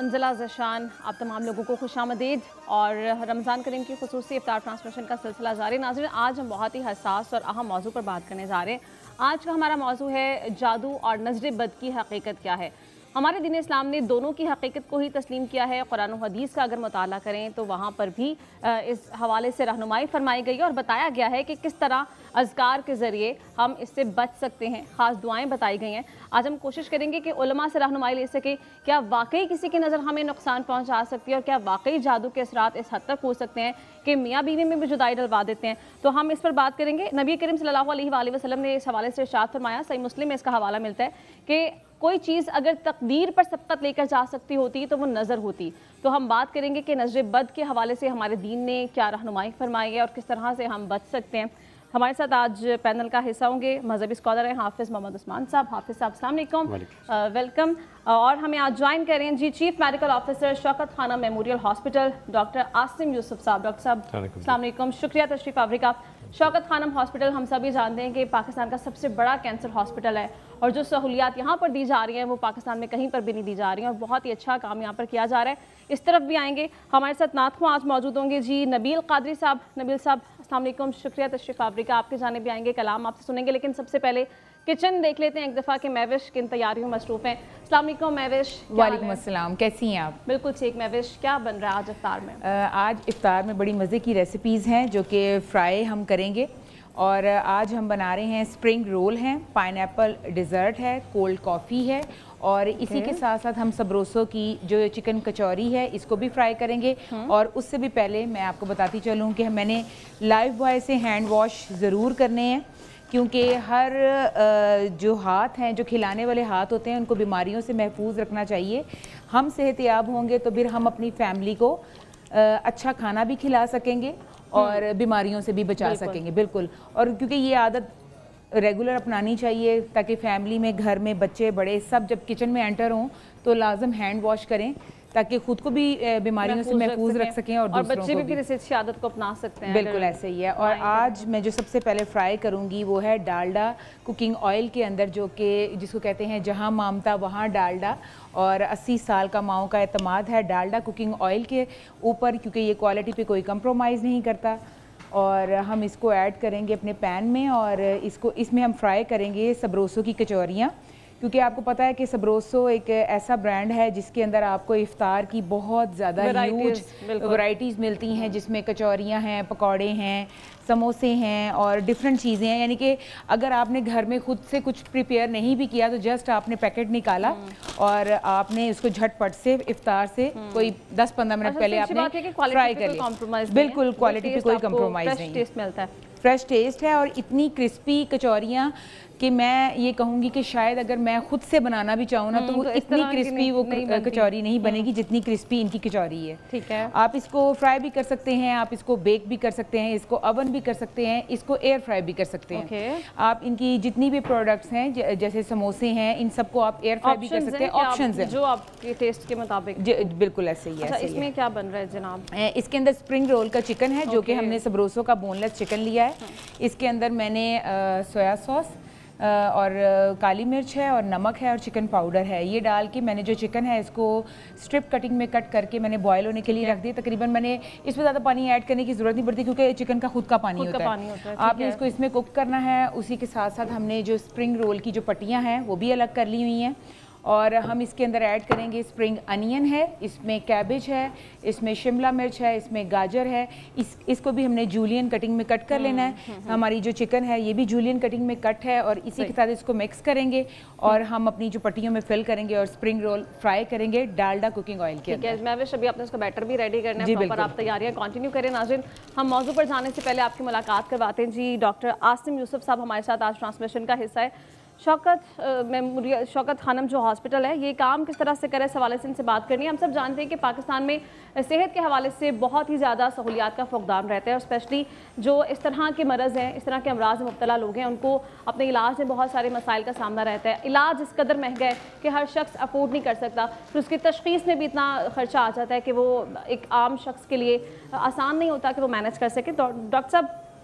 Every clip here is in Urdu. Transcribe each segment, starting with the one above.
انزلہ ذشان آپ تمام لوگوں کو خوش آمدید اور رمضان کریم کی خصوصی افطار ٹرانسمیشن کا سلسلہ جاری. ناظرین آج ہم بہت ہی حساس اور اہم موضوع پر بات کرنے جا رہے ہیں. آج کا ہمارا موضوع ہے جادو اور نظر بد کی حقیقت کیا ہے. ہمارے دین اسلام نے دونوں کی حقیقت کو ہی تسلیم کیا ہے. قرآن و حدیث کا اگر مطالعہ کریں تو وہاں پر بھی اس حوالے سے رہنمائی فرمائی گئی ہے اور بتایا گیا ہے کہ کس طرح اذکار کے ذریعے ہم اس سے بچ سکتے ہیں. خاص دعائیں بتائی گئی ہیں. آج ہم کوشش کریں گے کہ علماء سے رہنمائی لے سکیں کیا واقعی کسی کی نظر ہمیں نقصان پہنچا سکتی ہے اور کیا واقعی جادو کے اثرات اس حد تک ہو سکتے ہیں کہ میاں بیوی میں بھی جدائی ڈلوا دیتے ہیں. تو ہم اس پر بات کریں گے. نبی کریم صلی اللہ علیہ وآلہ وسلم نے اس حوالے سے ارشاد فرمایا, صحیح مسلم میں اس کا حوالہ ملتا ہے کہ کوئی چیز اگر تقدیر پر سبقت لے کر جا سکتی ہوتی تو وہ نظر ہوتی. تو ہم بات کریں گے کہ نظر بد کے حوالے سے ہمارے دین نے کیا رہنمائی فرمائی ہے اور کس طرح سے ہم بچ سکتے ہیں. ہمارے ساتھ آج پینل کا حصہ ہوں گے مذہبی اسکالر ہیں حافظ محمد عثمان صاحب. حافظ صاحب السلام علیکم, ویلکم. اور ہمیں آج جوائن کر رہے ہیں چیف میڈیکل آفیسر شوکت خانم میموریل ہاسپٹل ڈاکٹر عاصم یوسف صاحب. ڈاکٹر صاحب السلام علیکم, شکریہ تشریف آوری کا. شوکت خانم ہاسپٹل ہم سبھی جانتے ہیں کہ پاکستان کا سب سے بڑا کینسر ہاسپٹل ہے اور جو سہولیات یہاں پر دی جا رہی ہیں وہ پاکستان میں کہیں پر بھی نہیں دی جا رہی ہیں اور بہت ہی اچھا کام یہاں پر کیا جا رہا ہے. اس طرف بھی آئیں گے. ہمارے ساتھ نعت خواں آج موجود ہوں گے نبیل قادری صاحب. نبیل صاحب السلام علیکم, شکریہ تشریف آوری کا. آپ کی جانب بھی آئیں گے, کلام آپ سے سنیں گے, لیکن سب سے پہلے کچن دیکھ لیتے ہیں ایک دفعہ کہ مہوش کن تیاریوں میں مصروف ہیں. السلام علیکم مہوش. وعلیکم السلام, کیسی ہیں آپ؟ بالکل ٹھیک. مہوش کیا بن رہا ہے آج افطار میں؟ آج افطار میں بڑی مزے کی ریسیپیز ہیں جو کہ فرائی ہم کریں گے. اور آج ہم بنا رہے ہیں سپرنگ رول ہیں, پائن ایپل ڈیزرٹ ہے, کولڈ کافی ہے, اور اسی کے ساتھ ساتھ ہم سبروسو کی جو چکن کچوری ہے اس کو بھی فرائی کریں گے. اور اس سے بھی پہلے میں آپ کو بتاتی چلوں کہ میں نے لائف بوائے سے ہینڈ واش ضرور کرنے ہیں, کیونکہ ہر جو ہاتھ ہیں, جو کھلانے والے ہاتھ ہوتے ہیں, ان کو بیماریوں سے محفوظ رکھنا چاہیے. ہم صحت یاب ہوں گے تو پھر ہم اپنی فیملی کو اچھا کھانا بھی کھلا سکیں گے اور بیماریوں سے بھی بچا سکیں گے. بالکل. اور کیونکہ یہ عادت ریگولر اپنانی چاہیے تاکہ فیملی میں, گھر میں بچے بڑے سب جب کچن میں انٹر ہوں تو لازم ہینڈ واش کریں تاکہ خود کو بھی بیماریوں سے محفوظ رکھ سکیں اور دوسروں کو بھی. بچے بھی پھر اس اچھی عادت کو اپنا سکتے ہیں. بالکل ایسے ہی ہے. اور آج میں جو سب سے پہلے فرائی کروں گی وہ ہے ڈالڈا کوکنگ آئل کے اندر, جو کہ جس کو کہتے ہیں جہاں مامتا وہاں ڈالڈا, اور 80 سال کا ماؤں کا اعتماد ہے ڈالڈا کوکنگ آئل کے اوپر, کیونکہ یہ کوالٹی پہ کوئی کمپرومائز نہیں کرتا. اور ہم اس کو ایڈ کریں گے اپنے پین میں اور اس میں ہم فرائی کریں گے سبروسو کی کچوریاں, کیونکہ آپ کو پتہ ہے کہ سبروسو ایک ایسا برانڈ ہے جس کے اندر آپ کو افطار کی بہت زیادہ ہیوج ورائٹیز ملتی ہیں, جس میں کچوریاں ہیں, پکوڑے ہیں, سموسے ہیں اور ڈفرینٹ چیزیں ہیں. یعنی کہ اگر آپ نے گھر میں خود سے کچھ پریپیئر نہیں بھی کیا تو جسٹ آپ نے پیکٹ نکالا اور آپ نے اس کو جھٹ پٹ سے افطار سے کوئی 10-15 منٹ پہلے آپ نے فرائی کر لیا. بالکل کوالٹی پہ کوئی کمپرومائز نہیں, فریش ٹیسٹ ہے. اور اتنی کرسپی کچوریاں کہ میں یہ کہوں گی کہ شاید اگر میں خود سے بنانا بھی چاہوں نا تو وہ اتنی کرسپی وہ کچوری نہیں بنے گی جتنی کرسپی ان کی کچوری ہے. ٹھیک ہے. آپ اس کو فرائی بھی کر سکتے ہیں, آپ اس کو بیک بھی کر سکتے ہیں, اس کو اوون بھی کر سکتے ہیں, اس کو ایئر فرائی بھی کر سکتے ہیں. آپ ان کی جتنی بھی پروڈکٹس ہیں جیسے سموسے ہیں, ان سب کو آپ ایئر فرائی بھی کر سکتے ہیں. آپشنز ہیں جو آپ کے ٹیسٹ کے مطابق. بالکل ایسے ہی ہے. اس میں کیا بن رہا ہے جناب؟ اس کے اندر سپرنگ رول کا چکن ہے جو کہ ہم نے سبروسو کا بون لیس چکن لیا ہے. اس کے اندر میں نے سویا سوس اور کالی مرچ ہے اور نمک ہے اور چکن پاؤڈر ہے. یہ ڈال کے میں نے جو چکن ہے اس کو سٹرپ کٹنگ میں کٹ کر کے میں نے بوائل ہونے کے لیے رکھ دیا. تقریباً میں نے اس میں زیادہ پانی ایڈ کرنے کی ضرورت نہیں پڑتی کیونکہ چکن کا خود کا پانی ہوتا ہے. آپ نے اس کو اس میں کوک کرنا ہے. اسی کے ساتھ ساتھ ہم نے جو اسپرنگ رول کی جو پٹیاں ہیں وہ بھی الگ کر لی ہوئی ہیں, اور ہم اس کے اندر ایڈ کریں گے اسپرنگ انین ہے, اس میں کیبج ہے, اس میں شملہ مرچ ہے, اس میں گاجر ہے. اس کو بھی ہم نے جولین کٹنگ میں کٹ کر لینا ہے. ہماری جو چکن ہے یہ بھی جولین کٹنگ میں کٹ ہے, اور اسی کے ساتھ اس کو مکس کریں گے اور ہم اپنی جو پٹیوں میں فل کریں گے اور اسپرنگ رول فرائی کریں گے ڈالڈا کوکنگ آئل کے اندر. میں ابھی آپ نے اس کا بیٹر بھی ریڈی کرنا ہے, پراپر آپ تیاریاں کنٹینیو کریں. ناظرین ہم موضوع پر جانے سے پہلے آپ کی ملاقات کرواتے ہیں ڈاکٹر عاصم یوسف صاحب ہمارے ساتھ آج ٹرانسمیشن کا حصہ ہے. شوکت خانم جو ہاسپٹل ہے یہ کام کس طرح سے کرے, اس حوالے سے ان سے بات کرنی ہے. ہم سب جانتے ہیں کہ پاکستان میں صحت کے حوالے سے بہت ہی زیادہ سہولیات کا فقدان رہتا ہے, اور اسپیشلی جو اس طرح کے مرض ہیں, اس طرح کے امراض میں مبتلا لوگ ہیں, ان کو اپنے علاج میں بہت سارے مسائل کا سامنا رہتا ہے. علاج اس قدر مہنگا ہے کہ ہر شخص افورڈ نہیں کر سکتا, پھر اس کی تشخیص میں بھی اتنا خرچہ آ جاتا ہے کہ وہ ایک عام شخص کے لیے آسان نہیں ہوتا کہ وہ مینیج کر سکے. تو ڈاکٹر صاحب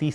30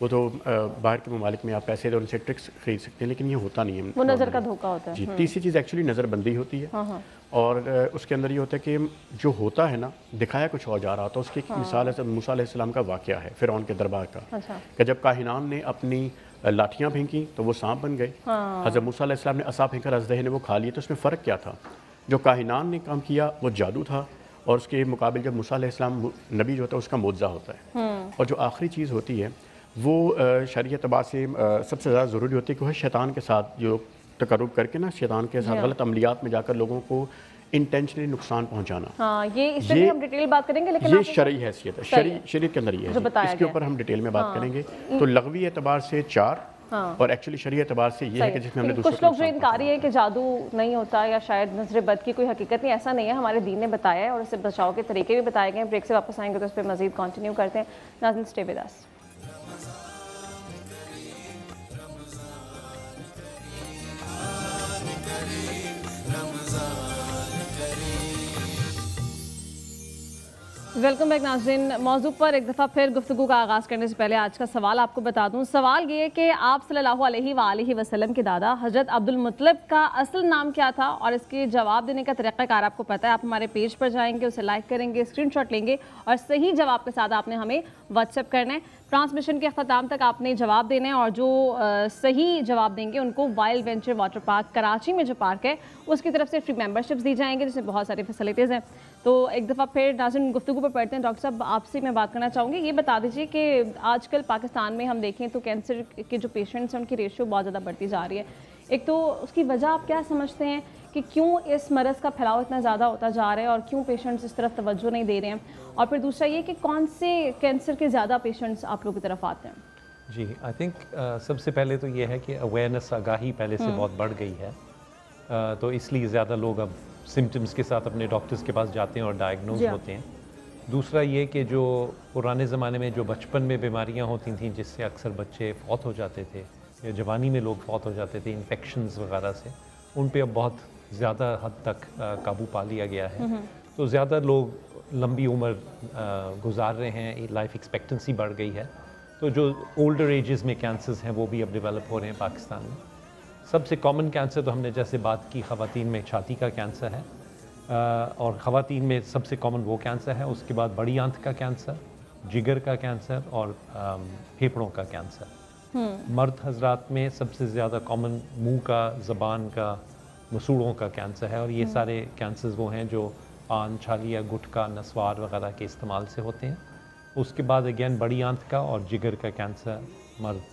وہ تو باہر کے ممالک میں آپ پیسے دے ان سے ٹرکس خرید سکتے ہیں، لیکن یہ ہوتا نہیں ہے، وہ نظر کا دھوکہ ہوتا ہے. جی. تیسری چیز ایکچولی نظر بندی ہوتی ہے، اور اس کے اندر یہ ہوتا ہے کہ جو ہوتا ہے نا دکھایا کچھ اور جا رہا ہوتا ہے. اس کی ایک مثال ہے موسیٰ علیہ السلام کا واقعہ ہے فرعون کے دربار کا، کہ جب کاہنان نے اپنی لاٹھیاں پھینکی تو وہ سانپ بن گئے. حضرت موسیٰ علیہ السلام نے عصا پھینکا، اژدہے نے وہ کھا لیے. تو اس میں فرق کیا تھا؟ جو کاہنان نے کام کیا وہ جادو تھا، اور اس کے مقابل جب موسیٰ علیہ السلام نبی جو ہوتا ہے اس کا معجزہ ہوتا ہے. اور جو آخری چیز ہوتی ہے وہ شرعی اعتبار سے سب سے زیادہ ضروری ہوتی ہے کہ وہ شیطان کے ساتھ جو تقرب کر کے نا شیطان کے ساتھ غلط عملیات میں جا کر لوگوں کو انٹینشنلی نقصان پہنچانا. ہاں یہ اس پہ ہم ڈیٹیل بات کریں گے، لیکن یہ شرعی حیثیت ہے، شریعت کے اندر یہ ہے، اس کے اوپر ہم ڈیٹیل میں بات کریں گے. تو لغوی اعتبار سے 4 اور ایکچولی شرعی اعتبار سے یہ ہے کہ جس میں ہم نے دوسرے کچھ لوگ جو انکاری ہے کہ جادو نہیں ہوتا یا شاید نظر بد کی کوئی حقیقت نہیں، ایسا نہیں ہے. ہمارے دین نے بتایا ہے اور اس سے بچاؤ کے طریقے بھی بتائے گئے ہیں. بریک سے واپس آئیں گے تو اس پہ مزید کنٹینیو کرتے ہیں. ناظرین stay with us. Welcome back ناظرین. موضوع پر ایک دفعہ پھر گفتگو کا آغاز کرنے سے پہلے آج کا سوال آپ کو بتا دوں. سوال یہ کہ آپ صلی اللہ علیہ وآلہ وسلم کے دادا حضرت عبد المطلب کا اصل نام کیا تھا؟ اور اس کے جواب دینے کا طریقہ کار آپ کو پتہ ہے. آپ ہمارے پیج پر جائیں گے، اسے لائک کریں گے، اسکرین شاٹ لیں گے اور صحیح جواب کے ساتھ آپ نے ہمیں واٹس ایپ کرنا ہے. ٹرانسمیشن کے اختتام تک آپ نے جواب دینا ہے، اور جو صحیح جواب دیں گے ان کو wild venture water park Karachi میں جو پارک ہے اس کی طرف سے فری ممبرشپس دی جائیں گے، جس میں بہت ساری فیسلٹیز ہیں. تو ایک دفعہ پھر ناظرین گفتگو پر پڑھتے ہیں. ڈاکٹر صاحب آپ سے میں بات کرنا چاہوں گی، یہ بتا دیجیے کہ آج کل پاکستان میں ہم دیکھیں تو کینسر کے جو پیشنٹس ہیں ان کی ریشیو بہت زیادہ بڑھتی جا رہی ہے. ایک تو اس کی وجہ آپ کیا سمجھتے ہیں کہ کیوں اس مرض کا پھیلاؤ اتنا زیادہ ہوتا جا رہا ہے اور کیوں پیشنٹس اس طرف توجہ نہیں دے رہے ہیں؟ اور پھر دوسرا یہ کہ کون سے کینسر کے زیادہ پیشنٹس آپ لوگوں کی طرف آتے ہیں؟ جی آئی تھنک سب سے پہلے تو یہ ہے کہ اویئرنیس آگاہی پہلے سے بہت بڑھ گئی ہے، تو اس لیے زیادہ لوگ اب سمٹمز کے ساتھ اپنے ڈاکٹرز کے پاس جاتے ہیں اور ڈائگنوز ہوتے ہیں. دوسرا یہ کہ جو پرانے زمانے میں جو بچپن میں بیماریاں ہوتی تھیں جس سے اکثر بچے فوت ہو جاتے تھے یا جوانی میں لوگ فوت ہو جاتے تھے انفیکشنز وغیرہ سے، ان پہ اب بہت زیادہ حد تک قابو پا لیا گیا ہے. تو زیادہ لوگ لمبی عمر گزار رہے ہیں، لائف ایکسپیکٹنسی بڑھ گئی ہے. تو جو اولڈر ایجز میں کینسرز ہیں وہ بھی اب ڈیولپ ہو رہے ہیں پاکستان میں. سب سے کامن کینسر تو ہم نے جیسے بات کی خواتین میں چھاتی کا کینسر ہے، اور خواتین میں سب سے کامن وہ کینسر ہے. اس کے بعد بڑی آنت کا کینسر، جگر کا کینسر اور پھیپھڑوں کا کینسر. مرد حضرات میں سب سے زیادہ کامن منہ کا، زبان کا، مسوڑوں کا کینسر ہے. اور یہ سارے کینسرز وہ ہیں جو پان، چھالیا، گٹکا، نسوار وغیرہ کے استعمال سے ہوتے ہیں. اس کے بعد اگین بڑی آنت کا اور جگر کا کینسر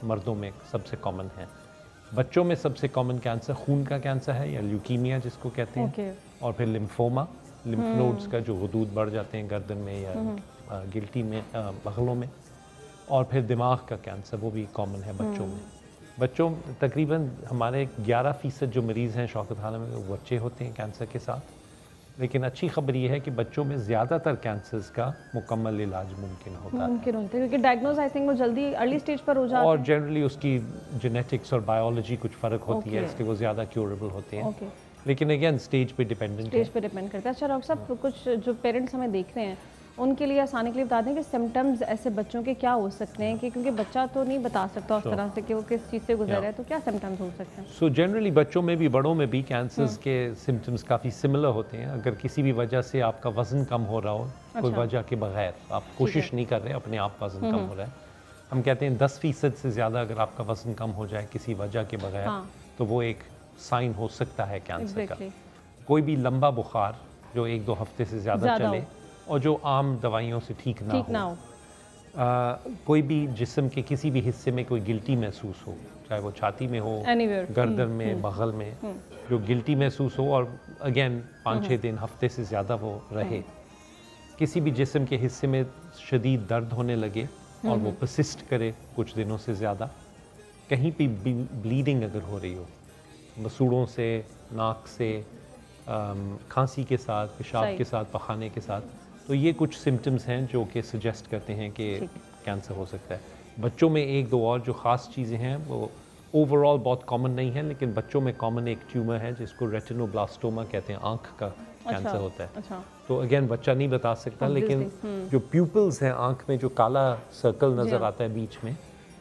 مردوں میں سب سے کامن ہے. بچوں میں سب سے کامن کینسر خون کا کینسر ہے یا لیوکیمیا جس کو کہتے ہیں، اور پھر لمفوما، لمف نوڈز کا جو حدود بڑھ جاتے ہیں گردن میں یا گلٹی میں، بغلوں میں. اور پھر دماغ کا کینسر وہ بھی کامن ہے بچوں میں. بچوں تقریباً ہمارے 11% جو مریض ہیں شوکت خانہ میں وہ بچے ہوتے ہیں کینسر کے ساتھ. لیکن اچھی خبر یہ ہے کہ بچوں میں زیادہ تر کینسرز کا مکمل علاج ممکن ہوتا ہے، کیونکہ ڈائگنوز آئی تھنک وہ جلدی ارلی سٹیج پر ہو جاتا ہے، اور جنرلی اس کی جینیٹکس اور بائیولوجی کچھ فرق ہوتی ہے، اس کے وہ زیادہ کیوریبل ہوتے ہیں. لیکن اگین سٹیج پہ ڈیپینڈنٹ کرتا ہے. اچھا ڈاکٹر صاحب، کچھ جو پیرنٹس ہمیں دیکھ رہے ہیں ان کے لیے آسانی کے لیے بتا دیں کہ سمٹمز ایسے بچوں کے کیا ہو سکتے ہیں، کہ کیونکہ بچہ تو نہیں بتا سکتا اس طرح سے کہ وہ کس چیز سے گزر رہا ہے، تو کیا سمٹمز ہو سکتے ہیں؟ سو جنرلی بچوں میں بھی بڑوں میں بھی کینسرز کے سمٹمز کافی سملر ہوتے ہیں. اگر کسی بھی وجہ سے آپ کا وزن کم ہو رہا ہو، کوئی وجہ کے بغیر آپ کوشش نہیں کر رہے، اپنے آپ وزن کم ہو رہا ہے، ہم کہتے ہیں 10% سے زیادہ اگر آپ کا وزن کم ہو جائے کسی وجہ کے بغیر تو وہ ایک سائن ہو سکتا ہے کینسر کا. کوئی بھی لمبا بخار جو 1-2 ہفتے سے زیادہ چلے اور جو عام دوائیوں سے ٹھیک نہ ہو، کوئی بھی جسم کے کسی بھی حصے میں کوئی گلٹی محسوس ہو، چاہے وہ چھاتی میں ہو، گردن میں، بغل میں، جو گلٹی محسوس ہو اور اگین 5-6 دن، ہفتے سے زیادہ وہ رہے. کسی بھی جسم کے حصے میں شدید درد ہونے لگے اور وہ پرسسٹ کرے کچھ دنوں سے زیادہ. کہیں پہ بلیڈنگ اگر ہو رہی ہو، مسوڑوں سے، ناک سے، کھانسی کے ساتھ، پیشاب کے ساتھ، پخانے کے ساتھ، تو یہ کچھ سمٹمز ہیں جو کہ سجیسٹ کرتے ہیں کہ کینسر ہو سکتا ہے. بچوں میں 1-2 اور جو خاص چیزیں ہیں وہ اوور آل بہت کامن نہیں ہیں، لیکن بچوں میں کامن ایک ٹیومر ہے جس کو ریٹینوبلاسٹوما کہتے ہیں، آنکھ کا کینسر ہوتا ہے. تو اگین بچہ نہیں بتا سکتا، لیکن جو پیوپلز ہیں آنکھ میں جو کالا سرکل نظر آتا ہے بیچ میں،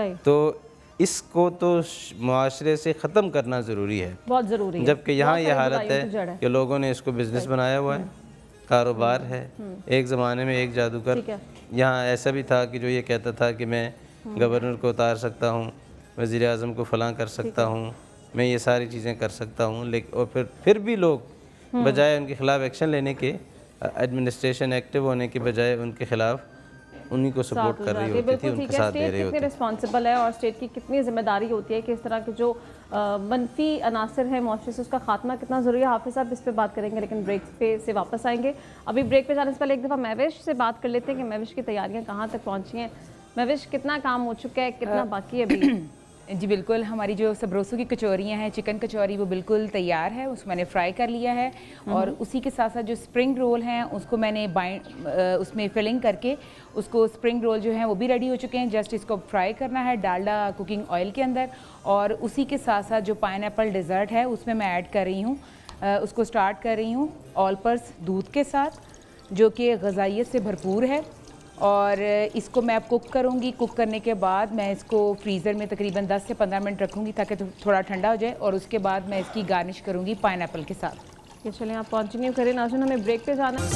صحیح. تو اس کو تو معاشرے سے ختم کرنا ضروری ہے، بہت ضروری ہے. جبکہ یہاں یہ حالت ہے کہ لوگوں نے اس کو بزنس بنایا ہوا ہے، کاروبار ہے. ایک زمانے میں ایک جادوگر یہاں ایسا بھی تھا کہ جو یہ کہتا تھا کہ میں گورنر کو اتار سکتا ہوں، وزیر اعظم کو فلاں کر سکتا ہوں، میں یہ ساری چیزیں کر سکتا ہوں. لیکن اور پھر بھی لوگ بجائے ان کے خلاف ایکشن لینے کے، ایڈمنسٹریشن ایکٹیو ہونے کے بجائے ان کے خلاف انہی کو سپورٹ کر رہی ہوتی تھی، ان کے ساتھ دے رہی ہوتی تھی. رسپانسبل ہے اور اسٹیٹ کی کتنی ذمہ داری ہوتی ہے کہ اس طرح کے جو منفی عناصر ہیں معاشرے سے اس کا خاتمہ کتنا ضروری ہے. حافظ صاحب اس پہ بات کریں گے لیکن بریک پہ سے واپس آئیں گے. ابھی بریک پہ جانے سے پہلے ایک دفعہ مہوش سے بات کر لیتے ہیں کہ مہوش کی تیاریاں کہاں تک پہنچی ہیں. مہوش کتنا کام ہو چکا ہے، کتنا باقی ہے ابھی؟ جی بالکل، ہماری جو سبروسو کی کچوریاں ہیں، چکن کچوری، وہ بالکل تیار ہے. اس میں نے فرائی کر لیا ہے اور اسی کے ساتھ ساتھ جو اسپرنگ رول ہیں اس کو میں نے اس میں فلنگ کر کے اس کو اسپرنگ رول جو ہیں وہ بھی ریڈی ہو چکے ہیں. جسٹ اس کو فرائی کرنا ہے ڈالڈا کوکنگ آئل کے اندر. اور اسی کے ساتھ ساتھ جو پائن ایپل ڈیزرٹ ہے اس میں ایڈ کر رہی ہوں، اس کو سٹارٹ کر رہی ہوں آل پرس دودھ کے ساتھ جو کہ غذائیت سے بھرپور ہے. اور اس کو میں اب کوک کروں گی. کوک کرنے کے بعد میں اس کو فریزر میں تقریباً 10 سے 15 منٹ رکھوں گی تاکہ تھوڑا ٹھنڈا ہو جائے. اور اس کے بعد میں اس کی گارنش کروں گی پائن ایپل کے ساتھ. یہ چلیں آپ کنٹینیو کریں. ناظرین ہمیں بریک پہ جانا ہے.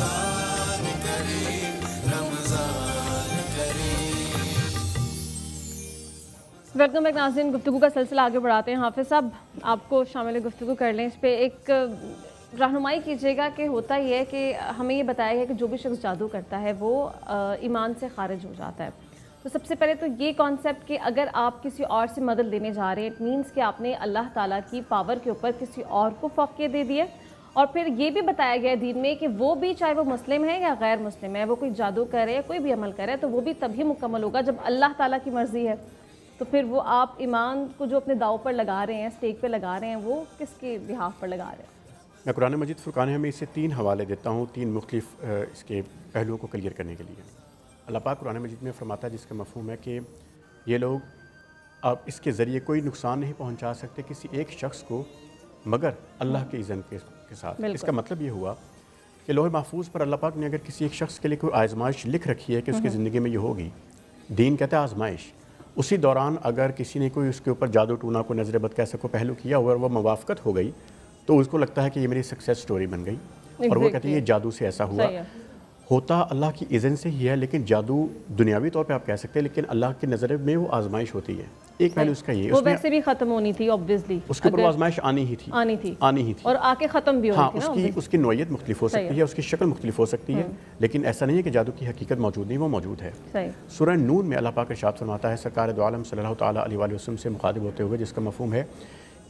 ویلکم بیک ناظرین. گفتگو کا سلسلہ آگے بڑھاتے ہیں. حافظ صاحب آپ کو شامل گفتگو کر لیں. اس پہ ایک رہنمائی کیجیے گا کہ ہوتا ہی ہے کہ ہمیں یہ بتایا گیا کہ جو بھی شخص جادو کرتا ہے وہ ایمان سے خارج ہو جاتا ہے. تو سب سے پہلے تو یہ کانسیپٹ کہ اگر آپ کسی اور سے مدد لینے جا رہے ہیں، اٹ مینس کہ آپ نے اللہ تعالیٰ کی پاور کے اوپر کسی اور کو فوقیت دے دی ہے. اور پھر یہ بھی بتایا گیا دین میں کہ وہ بھی چاہے وہ مسلم ہے یا غیر مسلم ہے، وہ کوئی جادو کر رہے ہے، کوئی بھی عمل کر رہا ہے، تو وہ بھی تبھی مکمل ہوگا جب اللہ تعالیٰ کی مرضی ہے. تو پھر وہ آپ ایمان کو جو اپنے داؤ پر لگا رہے ہیں، اسٹیک پہ لگا رہے ہیں، وہ کس کے بہاف پر لگا رہے ہیں؟ میں قرآن مجید فرقان میں اسے 3 حوالے دیتا ہوں، 3 مختلف اس کے پہلوؤں کو کلیئر کرنے کے لیے. اللہ پاک قرآن مجید میں فرماتا ہے جس کا مفہوم ہے کہ یہ لوگ اب اس کے ذریعے کوئی نقصان نہیں پہنچا سکتے کسی ایک شخص کو مگر اللہ کے اذن کے ساتھ. اس کا مطلب یہ ہوا کہ لوح محفوظ پر اللہ پاک نے اگر کسی ایک شخص کے لیے کوئی آزمائش لکھ رکھی ہے کہ اس کی زندگی میں یہ ہوگی، دین کہتا ہے آزمائش، اسی دوران اگر کسی نے کوئی اس کے اوپر جادو ٹونا کو نظر بد کیسے کو پہلو کیا اور وہ موافقت ہو گئی تو اس کو لگتا ہے کہ یہ میری سکسیس سٹوری بن گئی اور وہ کہتے ہیں یہ جادو سے ایسا ہوا. ہوتا اللہ کی اذن سے ہی ہے، لیکن جادو دنیاوی طور پہ آپ کہہ سکتے ہیں لیکن اللہ کی نظر میں وہ آزمائش ہوتی ہے. ایک پہلو اس کا یہ وہ ویسے بھی ختم ہونی تھی obviously، اس کے اوپر وہ آزمائش آنی ہی تھی اور آ کے ختم بھی ہونی تھی. ہاں اس کی نوعیت مختلف ہو سکتی ہے، اس کی شکل مختلف ہو سکتی ہے، لیکن ایسا نہیں ہے کہ جادو کی حقیقت موجود نہیں، وہ موجود ہے. سورہ نون میں اللہ پاک ارشاد فرماتا ہے سرکار دو عالم صلی اللہ تعالیٰ علیہ وآلہ وسلم سے مخاطب ہوتے ہوئے، جس کا مفہوم ہے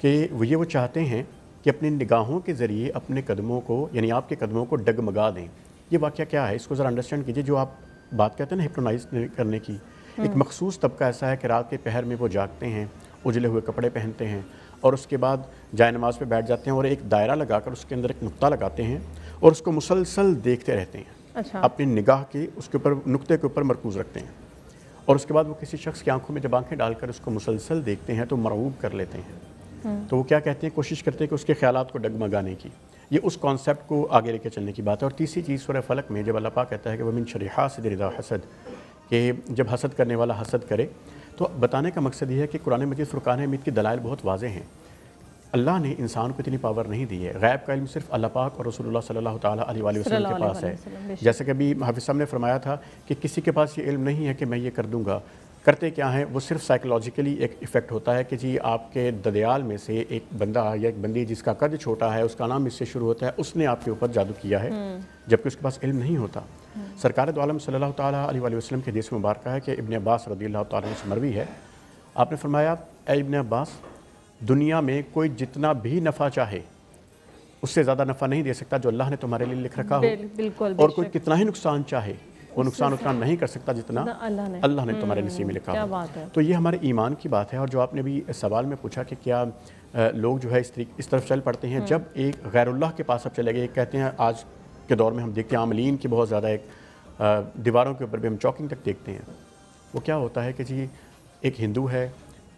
کہ وہ چاہتے ہیں کہ اپنی نگاہوں کے ذریعے اپنے قدموں کو، یعنی آپ کے قدموں کو ڈگمگا دیں. یہ واقعہ کیا ہے اس کو ذرا انڈرسٹینڈ کیجئے. جو آپ بات کہتے ہیں نا ہپنوٹائز کرنے کی، ایک مخصوص طبقہ ایسا ہے کہ رات کے پہر میں وہ جاگتے ہیں، اجلے ہوئے کپڑے پہنتے ہیں اور اس کے بعد جائے نماز پہ بیٹھ جاتے ہیں اور ایک دائرہ لگا کر اس کے اندر ایک نقطہ لگاتے ہیں اور اس کو مسلسل دیکھتے رہتے ہیں. اپنی نگاہ کی اس کے اوپر نقطے کے اوپر مرکوز رکھتے ہیں اور اس کے بعد وہ کسی شخص کی آنکھوں میں جب آنکھیں ڈال کر اس کو مسلسل دیکھتے ہیں تو مرعوب کر لیتے ہیں. تو وہ کیا کہتے ہیں، کوشش کرتے ہیں کہ اس کے خیالات کو ڈگمگانے کی. یہ اس کانسیپٹ کو آگے لے کے چلنے کی بات ہے. اور تیسری چیز سورہ فلق میں جب اللہ پاک کہتا ہے کہ وَمِن شَرِّ حاسد اذا حسد، کہ جب حسد کرنے والا حسد کرے، تو بتانے کا مقصد یہ ہے کہ قرآن مجید فرقان حمید کی دلائل بہت واضح ہیں. اللہ نے انسان کو اتنی پاور نہیں دی ہے. غیب کا علم صرف اللہ پاک اور رسول اللہ صلی اللہ تعالیٰ علیہ وآلہ وسلم کے پاس ہے. جیسے کہ ابھی حافظ صاحب نے فرمایا تھا کہ کسی کے پاس یہ علم نہیں ہے کہ میں یہ کر دوں گا. کرتے کیا ہیں وہ صرف سائیکولوجیکلی ایک ایفیکٹ ہوتا ہے کہ جی آپ کے ددیال میں سے ایک بندہ یا ایک بندی جس کا قد چھوٹا ہے، اس کا نام اس سے شروع ہوتا ہے، اس نے آپ کے اوپر جادو کیا ہے جبکہ اس کے پاس علم نہیں ہوتا. سرکار دو عالم صلی اللہ تعالیٰ علیہ وآلہ وسلم کے حدیث مبارکہ ہے کہ ابن عباس رضی اللہ تعالیٰ عنہ سے مروی ہے، آپ نے فرمایا اے ابن عباس، دنیا میں کوئی جتنا بھی نفع چاہے اس سے زیادہ نفع نہیں دے سکتا جو اللہ نے تمہارے لیے لکھ رکھا ہو، اور کوئی کتنا ہی نقصان چاہے وہ نقصان اتنا نہیں کر سکتا جتنا اللہ نے تمہارے نصیب میں لکھا ہو. تو یہ ہمارے ایمان کی بات ہے. اور جو آپ نے بھی سوال میں پوچھا کہ کیا لوگ جو ہے اس طرف چل پڑتے ہیں، جب ایک غیر اللہ کے پاس اب چلے گئے، کہتے ہیں آج کے دور میں ہم دیکھتے ہیں عاملین کی بہت زیادہ ایک دیواروں کے اوپر بھی ہم چوکنگ تک دیکھتے ہیں. وہ کیا ہوتا ہے کہ جی ایک ہندو ہے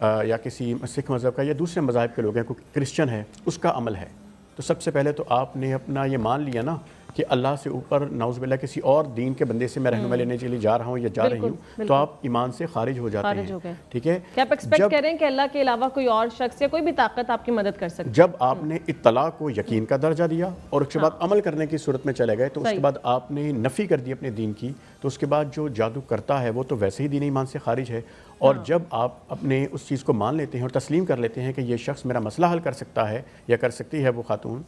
یا کسی سکھ مذہب کا یا دوسرے مذاہب کے لوگ ہیں، کوئی کرسچن ہے، اس کا عمل ہے، تو سب سے پہلے تو آپ نے اپنا یہ مان لیا نا کہ اللہ سے اوپر نعوذ باللہ کسی اور دین کے بندے سے میں رہنمائی لینے کے لیے جا رہا ہوں یا جا رہی ہوں تو آپ ایمان سے خارج ہو جاتے ہیں. ٹھیک ہے, کہ آپ ایکسپیکٹ کریں کہ اللہ کے علاوہ کوئی اور شخص یا کوئی بھی طاقت آپ کی مدد کر سکتی ہے. جب آپ نے اطلاع کو یقین کا درجہ دیا اور اس کے بعد عمل کرنے کی صورت میں چلے گئے تو اس کے بعد آپ نے نفی کر دی اپنے دین کی, تو اس کے بعد جو جادو کرتا ہے وہ تو ویسے ہی دین ایمان سے خارج ہے. اور جب آپ اپنے اس چیز کو مان لیتے ہیں اور تسلیم کر لیتے ہیں کہ یہ شخص میرا مسئلہ حل کر سکتا ہے یا کر سکتی ہے وہ خاتون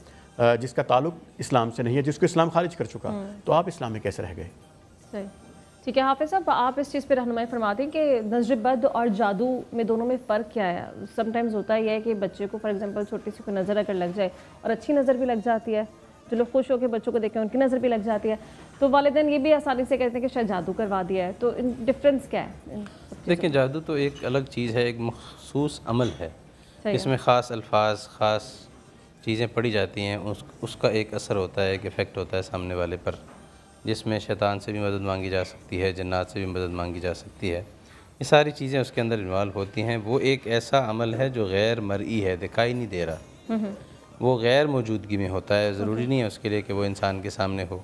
جس کا تعلق اسلام سے نہیں ہے, جس کو اسلام خارج کر چکا, تو آپ اسلام میں کیسے رہ گئے؟ صحیح. ٹھیک ہے حافظ صاحب, آپ اس چیز پہ رہنمائی فرماتے ہیں کہ نظر بد اور جادو میں دونوں میں فرق کیا ہے؟ سم ٹائمز ہوتا یہ ہے کہ بچے کو فار ایگزامپل چھوٹی سی کوئی نظر اگر لگ جائے اور اچھی نظر بھی لگ جاتی ہے, جو لوگ خوش ہو کے بچوں کو دیکھیں ان کی نظر بھی لگ جاتی ہے, تو والدین یہ بھی آسانی سے کہتے ہیں کہ شاید جادو کروا دیا ہے, تو ڈفرینس کیا ہے؟ دیکھیں جادو تو ایک الگ چیز ہے, ایک مخصوص عمل ہے, اس میں خاص الفاظ خاص چیزیں پڑھی جاتی ہیں, اس کا ایک اثر ہوتا ہے, ایک ایفیکٹ ہوتا ہے سامنے والے پر, جس میں شیطان سے بھی مدد مانگی جا سکتی ہے, جنات سے بھی مدد مانگی جا سکتی ہے, یہ ساری چیزیں اس کے اندر انوالو ہوتی ہیں. وہ ایک ایسا عمل ہے جو غیر مرئی ہے, دکھائی نہیں دے رہا, وہ غیر موجودگی میں ہوتا ہے, ضروری نہیں ہے اس کے لیے کہ وہ انسان کے سامنے ہو.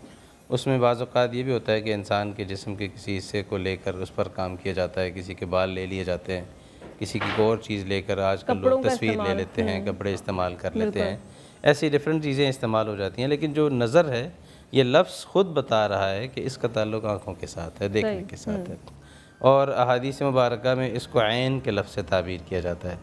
اس میں بعض اوقات یہ بھی ہوتا ہے کہ انسان کے جسم کے کسی حصے کو لے کر اس پر کام کیا جاتا ہے, کسی کے بال لے لیے جاتے ہیں, کسی کی کوئی اور چیز لے کر آج کل لوگ تصویر لے لیتے ہیں, کپڑے استعمال کر لیتے ہیں, ایسی ڈیفرنٹ چیزیں استعمال ہو جاتی ہیں. لیکن جو نظر ہے یہ لفظ خود بتا رہا ہے کہ اس کا تعلق آنکھوں کے ساتھ ہے, دیکھنے کے ساتھ ہے, اور احادیث مبارکہ میں اس کو عین کے لفظ سے تعبیر کیا جاتا ہے.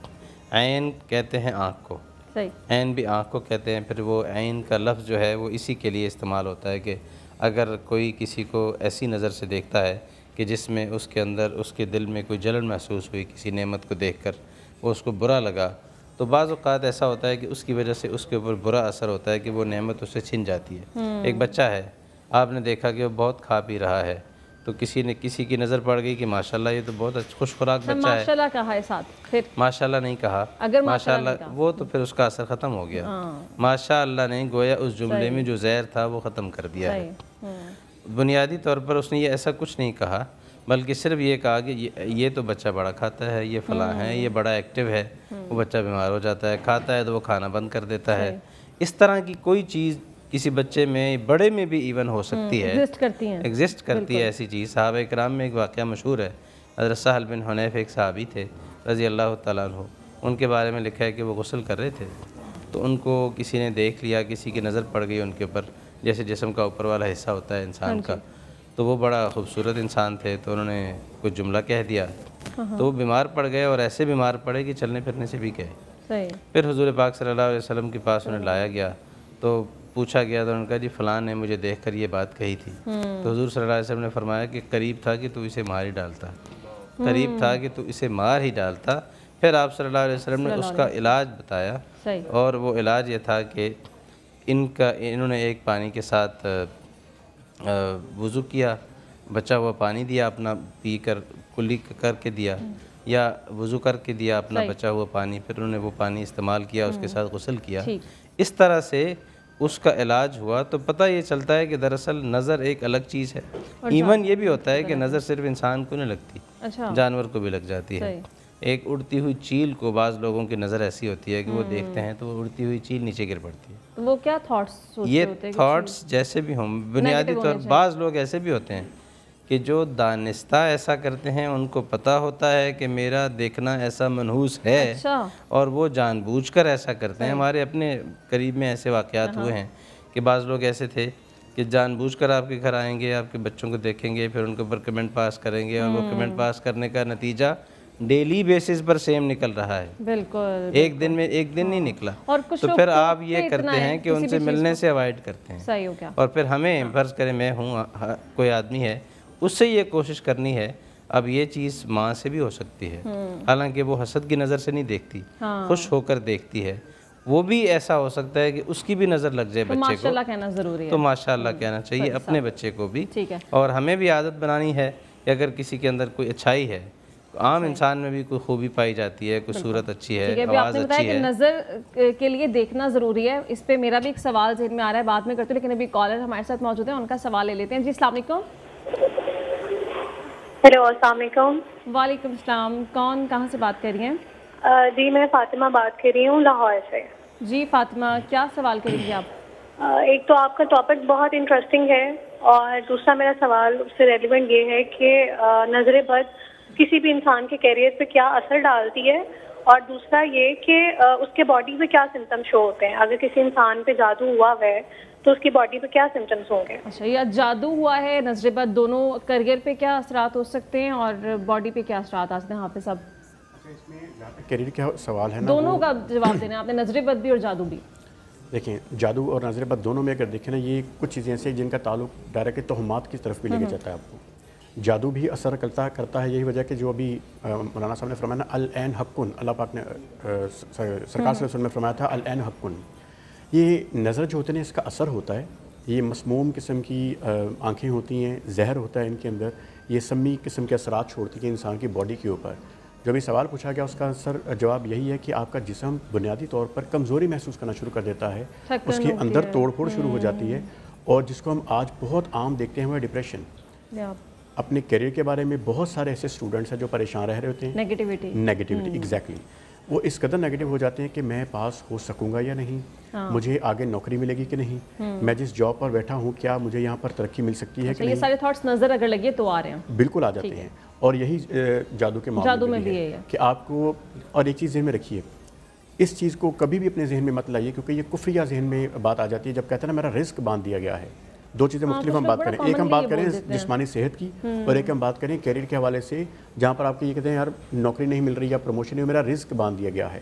عین کہتے ہیں آنکھ کو, عین بھی آنکھ کو کہتے ہیں. پھر وہ عین کا لفظ جو ہے وہ اسی کے لیے استعمال ہوتا ہے کہ اگر کوئی کسی کو ایسی نظر سے دیکھتا ہے کہ جس میں اس کے اندر اس کے دل میں کوئی جلن محسوس ہوئی کسی نعمت کو دیکھ کر, وہ اس کو برا لگا, تو بعض اوقات ایسا ہوتا ہے کہ اس کی وجہ سے اس کے اوپر برا اثر ہوتا ہے کہ وہ نعمت اس سے چھن جاتی ہے. ایک بچہ ہے, آپ نے دیکھا کہ وہ بہت کھا پی رہا ہے, تو کسی کی نظر پڑ گئی کہ ماشاءاللہ یہ تو بہت خوش خوراک بچہ ہے, ماشاءاللہ کہا ہے ساتھ, پھر ماشاءاللہ نہیں کہا, اگر ماشاءاللہ وہ تو پھر اس کا اثر ختم ہو گیا. ماشاءاللہ نہیں, گویا اس جملے میں جو زہر تھا وہ ختم کر دیا ہے. بنیادی طور پر اس نے یہ ایسا کچھ نہیں کہا, بلکہ صرف یہ کہا کہ یہ تو بچہ بڑا کھاتا ہے, یہ فلاں ہے, یہ بڑا ایکٹیو ہے, وہ بچہ بیمار ہو جاتا ہے, کھاتا ہے تو وہ کھانا بند کر دیتا ہے. اس طرح کی کوئی چیز کسی بچے میں, بڑے میں بھی ایون ہو سکتی ہے, ایگزسٹ کرتی ہے ایسی چیز. صحابہ اکرام میں ایک واقعہ مشہور ہے, حضرت سہل بن حنیف ایک صحابی تھے رضی اللہ تعالیٰ عنہ, ان کے بارے میں لکھا ہے کہ وہ غسل کر رہے تھے, تو ان کو کسی نے دیکھ لیا, کسی کی نظر پڑ گئی ان کے اوپر, جیسے جسم کا اوپر والا حصہ ہوتا ہے انسان کا, تو وہ بڑا خوبصورت انسان تھے, تو انہوں نے کچھ جملہ کہہ دیا, تو وہ بیمار پڑ گئے, اور ایسے بیمار پڑے کہ چلنے پھرنے سے بھی گئے. پھر حضور پاک صلی اللہ علیہ وسلم کے پاس انہیں لایا گیا, تو پوچھا گیا, تو انہوں نے کہا جی فلاں نے مجھے دیکھ کر یہ بات کہی تھی. تو حضور صلی اللہ علیہ وسلم نے فرمایا کہ قریب تھا کہ تو اسے مار ہی ڈالتا, قریب تھا کہ تو اسے مار ہی ڈالتا. پھر آپ صلی اللہ علیہ وسلم نے اس کا علاج بتایا, اور وہ علاج یہ تھا کہ انہوں نے ایک پانی کے ساتھ وضو کیا, بچا ہوا پانی دیا اپنا, پی کر کلی کر کے دیا, یا وضو کر کے دیا اپنا بچا ہوا پانی, پھر انہوں نے وہ پانی استعمال کیا, اس کے ساتھ غسل کیا. اس طرح سے اس کا علاج ہوا. تو پتہ یہ چلتا ہے کہ دراصل نظر ایک الگ چیز ہے. ایون یہ بھی ہوتا ہے کہ نظر صرف انسان کو نہیں لگتی, جانور کو بھی لگ جاتی ہے. ایک اڑتی ہوئی چیل کو بعض لوگوں کی نظر ایسی ہوتی ہے کہ وہ دیکھتے ہیں تو وہ اڑتی ہوئی چیل نیچے گر پڑتی ہے. وہ کیا تھاٹس ہوتے ہیں؟ یہ تھاٹس جیسے بھی ہوں, بنیادی طور بعض لوگ ایسے بھی ہوتے ہیں کہ جو دانستہ ایسا کرتے ہیں, ان کو پتہ ہوتا ہے کہ میرا دیکھنا ایسا منحوس ہے, اور وہ جان بوجھ کر ایسا کرتے ہیں. ہمارے اپنے قریب میں ایسے واقعات ہوئے ہیں کہ بعض لوگ ایسے تھے کہ جان بوجھ کر آپ کے گھر آئیں گے, آپ کے بچوں کو دیکھیں گے, پھر ان کے اوپر کمنٹ پاس کریں گے, اور وہ کمنٹ پاس کرنے کا نتیجہ ڈیلی بیسس پر سیم نکل رہا ہے. بالکل, ایک دن میں ایک دن نہیں نکلا. تو پھر آپ یہ کرتے ہیں کہ ان سے ملنے سے اوائڈ کرتے ہیں. اور پھر ہمیں فرض کریں میں ہوں, کوئی آدمی ہے, اس سے یہ کوشش کرنی ہے. اب یہ چیز ماں سے بھی ہو سکتی ہے, حالانکہ وہ حسد کی نظر سے نہیں دیکھتی, خوش ہو کر دیکھتی ہے. وہ بھی ایسا ہو سکتا ہے کہ اس کی بھی نظر لگ جائے بچے کو, ماشاءاللہ کہنا ضروری ہے. تو ماشاءاللہ کہنا چاہیے اپنے بچے کو بھی. اور ہمیں بھی عادت بنانی ہے کہ اگر کسی کے اندر کوئی اچھائی ہے, عام انسان میں بھی کوئی خوبی پائی جاتی ہے, کوئی صورت اچھی ہے, آواز اچھی ہے. نظر کے لیے دیکھنا ضروری ہے. اس پہ میرا بھی ایک سوال ذہن میں آ رہا ہے, بعد میں کرتے ہیں, لیکن ابھی کالر ہمارے ساتھ موجود ہیں, ان کا سوال لے لیتے ہیں. جی السلام علیکم. ہیلو السلام علیکم. وعلیکم السلام. کون کہاں سے بات کر رہی ہیں؟ جی میں فاطمہ بات کر رہی ہوں لاہور سے. جی فاطمہ, کیا سوال کریں گی آپ؟ ایک تو آپ کا ٹاپک بہت انٹرسٹنگ ہے، اور دوسرا میرا سوال اس سے ریلیونٹ یہ ہے کہ نظر بد کسی بھی انسان کے کیریئر پہ کیا اثر ڈالتی ہے، اور دوسرا یہ کہ اس کے باڈی پہ کیا سمٹم شو ہوتے ہیں. اگر کسی انسان پہ جادو ہوا ہے تو اس کی باڈی پہ کیا سمٹمس ہوں گے؟ اچھا، یا جادو ہوا ہے، نظر بد، دونوں کیریئر پہ کیا اثرات ہو سکتے ہیں اور باڈی پہ کیا اثرات آ سکتے ہیں؟ حافظ صاحب کیریئر کا سوال ہے نا، دونوں کا جواب دینا آپ نے، نظر بد بھی اور جادو بھی. دیکھیں جادو اور نظر بد دونوں میں اگر دیکھیں نا، یہ کچھ چیزیں ایسے ہیں جن کا تعلق ڈائریکٹ توہمات کی طرف بھی لے کے جاتا ہے. آپ کو جادو بھی اثر کرتا ہے، یہی وجہ کہ جو ابھی مولانا صاحب نے فرمایا نا العین حقن، اللہ پاک نے سرکار صلی اللہ علیہ وسلم میں فرمایا تھا العین حقن. یہ نظر جو ہوتے ہیں اس کا اثر ہوتا ہے، یہ مسموم قسم کی آنکھیں ہوتی ہیں، زہر ہوتا ہے ان کے اندر، یہ سمی قسم کے اثرات چھوڑتی ہیں انسان کی باڈی کے اوپر. جو بھی سوال پوچھا گیا اس کا جواب یہی ہے کہ آپ کا جسم بنیادی طور پر کمزوری محسوس کرنا شروع کر دیتا ہے، اس کے اندر توڑ پھوڑ شروع ہو جاتی ہے، اور جس کو ہم آج بہت عام دیکھتے ہیں وہ ڈپریشن. اپنے کیریئر کے بارے میں بہت سارے ایسے اسٹوڈنٹس ہیں جو پریشان رہ رہے ہوتے ہیں، نیگیٹیوٹی ایگزیکٹلی، وہ اس قدر نیگیٹو ہو جاتے ہیں کہ میں پاس ہو سکوں گا یا نہیں، مجھے آگے نوکری ملے گی کہ نہیں، میں جس جاب پر بیٹھا ہوں کیا مجھے یہاں پر ترقی مل سکتی ہے کہ نہیں. یہ سارے تھاٹس نظر اگر لگے تو آ رہے ہیں، بالکل آ جاتے ہیں. اور یہی جادو کے معاملے میں بھی ہے کہ آپ کو، اور ایک چیز ذہن میں رکھیے، اس چیز کو کبھی بھی اپنے ذہن میں مت لائیے، کیونکہ یہ کفریہ ذہن میں بات آ جاتی ہے جب کہتے ہیں نا میرا رزق باندھ دیا گیا ہے. دو چیزیں مختلف ہم بات کریں، ایک ہم بات کریں جسمانی صحت کی، اور ایک ہم بات کریں کیریئر کے حوالے سے، جہاں پر آپ کو یہ کہتے ہیں یار نوکری نہیں مل رہی یا پروموشن نہیں، میرا رزق باندھ دیا گیا ہے.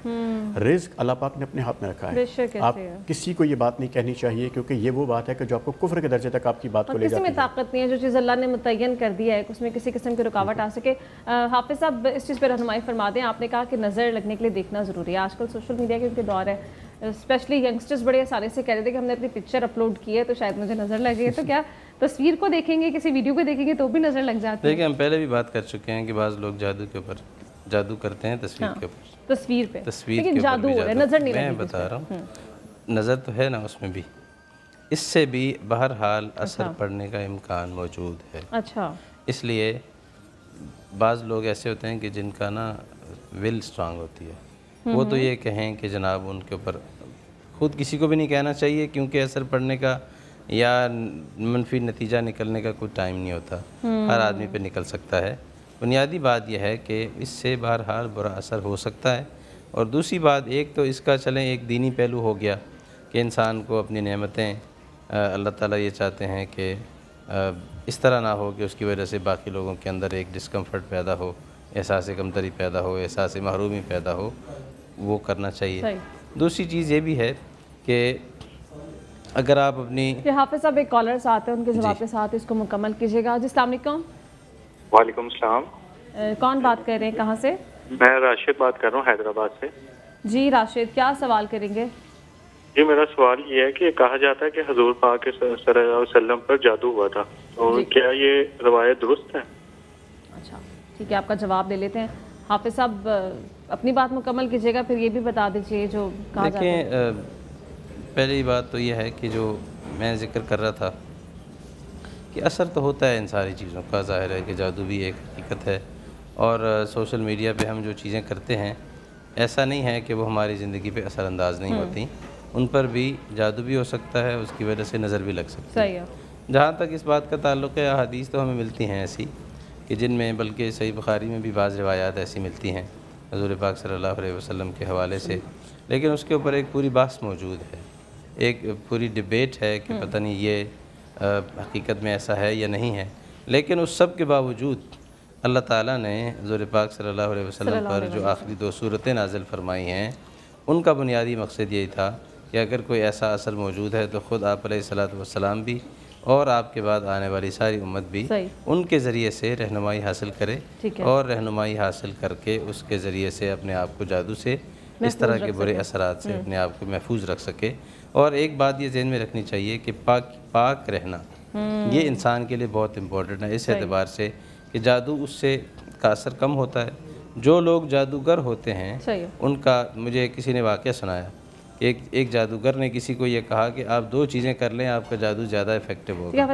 رزق اللہ پاک نے اپنے ہاتھ میں رکھا ہے. آپ کسی کو یہ بات نہیں کہنی چاہیے، کیونکہ یہ وہ بات ہے کہ جو آپ کو کفر کے درجے تک آپ کی بات کو لے جاتی ہے. کسی میں طاقت نہیں ہے، جو چیز اللہ نے متعین کر دیا ہے اس میں کسی قسم کی رکاوٹ آ سکے. حافظ صاحب اس چیز پہ رہنمائی فرما دیں. آپ نے کہا کہ نظر لگنے کے لیے دیکھنا ضروری ہے. آج کل سوشل میڈیا کے ان کے دور ہے، اسپیشلی ینگسٹرز بڑے آسانی سے کہہ رہے تھے کہ ہم نے اپنی پکچر اپلوڈ کی ہے تو شاید مجھے نظر لگے، تو کیا تصویر کو دیکھیں گے، کسی ویڈیو کو دیکھیں گے تو بھی نظر لگ جاتی ہے؟ دیکھیں ہم پہلے بھی بات کر چکے ہیں کہ بعض لوگ جادو کے اوپر جادو کرتے ہیں تصویر کے اوپر، تصویر پہ، تصویر لیکن کے جادو اوپر ہے، نظر نہیں لگی. میں بتا رہا ہوں نظر تو ہے نا اس میں بھی، اس سے بھی بہرحال اثر پڑنے کا امکان موجود ہے. اچھا، اس لیے بعض لوگ ایسے ہوتے ہیں کہ جن کا نا ول سٹرانگ ہوتی ہے، وہ تو یہ کہیں کہ جناب ان کے اوپر خود کسی کو بھی نہیں کہنا چاہیے، کیونکہ اثر پڑنے کا یا منفی نتیجہ نکلنے کا کوئی ٹائم نہیں ہوتا، ہر آدمی پہ نکل سکتا ہے. بنیادی بات یہ ہے کہ اس سے بہرحال برا اثر ہو سکتا ہے. اور دوسری بات، ایک تو اس کا چلیں ایک دینی پہلو ہو گیا کہ انسان کو اپنی نعمتیں اللہ تعالیٰ یہ چاہتے ہیں کہ اس طرح نہ ہو کہ اس کی وجہ سے باقی لوگوں کے اندر ایک ڈسکمفرٹ پیدا ہو، احساس کمتری پیدا ہو، احساس محرومی پیدا ہو، وہ کرنا چاہیے. دوسری چیز یہ بھی ہے کہ اگر آپ اپنی حافظ صاحب ایک کالر آتے ہیں، ان کے جواب کے ساتھ اس کو مکمل کیجیے گا. جی السلام علیکم. وعلیکم السلام. کون بات کر رہے ہیں، کہاں سے؟ میں راشد بات کر رہا ہوں حیدرآباد سے. جی راشد، کیا سوال کریں گے؟ جی میرا سوال یہ ہے کہ کہا جاتا ہے کہ حضور پاک صلی اللہ علیہ وسلم پر جادو ہوا تھا، تو کیا یہ روایت درست ہے؟ اچھا ٹھیک ہے، آپ کا جواب لے لیتے ہیں. حافظ صاحب اپنی بات مکمل کیجیے گا، پھر یہ بھی بتا دیجیے جو کہا جاتا ہے. دیکھیں پہلی بات تو یہ ہے کہ جو میں ذکر کر رہا تھا کہ اثر تو ہوتا ہے ان ساری چیزوں کا. ظاہر ہے کہ جادو بھی ایک حقیقت ہے، اور سوشل میڈیا پہ ہم جو چیزیں کرتے ہیں ایسا نہیں ہے کہ وہ ہماری زندگی پہ اثر انداز نہیں ہوتی، ان پر بھی جادو بھی ہو سکتا ہے، اس کی وجہ سے نظر بھی لگ سکتی ہے. جہاں تک اس بات کا تعلق ہے، احادیث تو ہمیں ملتی ہیں ایسی کہ جن میں، بلکہ صحیح بخاری میں بھی بعض روایات ایسی ملتی ہیں حضور پاک صلی اللہ علیہ وسلم کے حوالے سے، لیکن اس کے اوپر ایک پوری بحث موجود ہے، ایک پوری ڈبیٹ ہے کہ پتہ نہیں یہ حقیقت میں ایسا ہے یا نہیں ہے. لیکن اس سب کے باوجود اللہ تعالیٰ نے حضور پاک صلی اللہ علیہ وسلم پر جو آخری 2 صورتیں نازل فرمائی ہیں، ان کا بنیادی مقصد یہی تھا کہ اگر کوئی ایسا اثر موجود ہے تو خود آپ علیہ السلام بھی اور آپ کے بعد آنے والی ساری امت بھی ان کے ذریعے سے رہنمائی حاصل کرے، اور رہنمائی حاصل کر کے اس کے ذریعے سے اپنے آپ کو جادو سے، اس طرح کے برے اثرات سے اپنے آپ کو محفوظ رکھ سکے. اور ایک بات یہ ذہن میں رکھنی چاہیے کہ پاک رہنا یہ انسان کے لیے بہت امپورٹنٹ ہے، اس اعتبار سے کہ جادو اس سے کا اثر کم ہوتا ہے. جو لوگ جادوگر ہوتے ہیں ان کا، مجھے کسی نے واقعہ سنایا کہ ایک جادوگر نے کسی کو یہ کہا کہ آپ 2 چیزیں کر لیں، آپ کا جادو زیادہ افیکٹو ہوگا.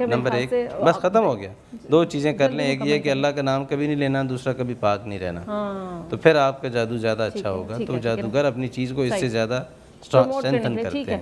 نمبر 1 بس ختم ہو گیا، 2 چیزیں کر لیں، ایک یہ کہ اللہ کا نام کبھی نہیں لینا، دوسرا کبھی پاک نہیں رہنا، تو پھر آپ کا جادو زیادہ اچھا ہوگا. تو جادوگر اپنی چیز کو اس سے زیادہ اسٹرینتھن کرتے ہیں.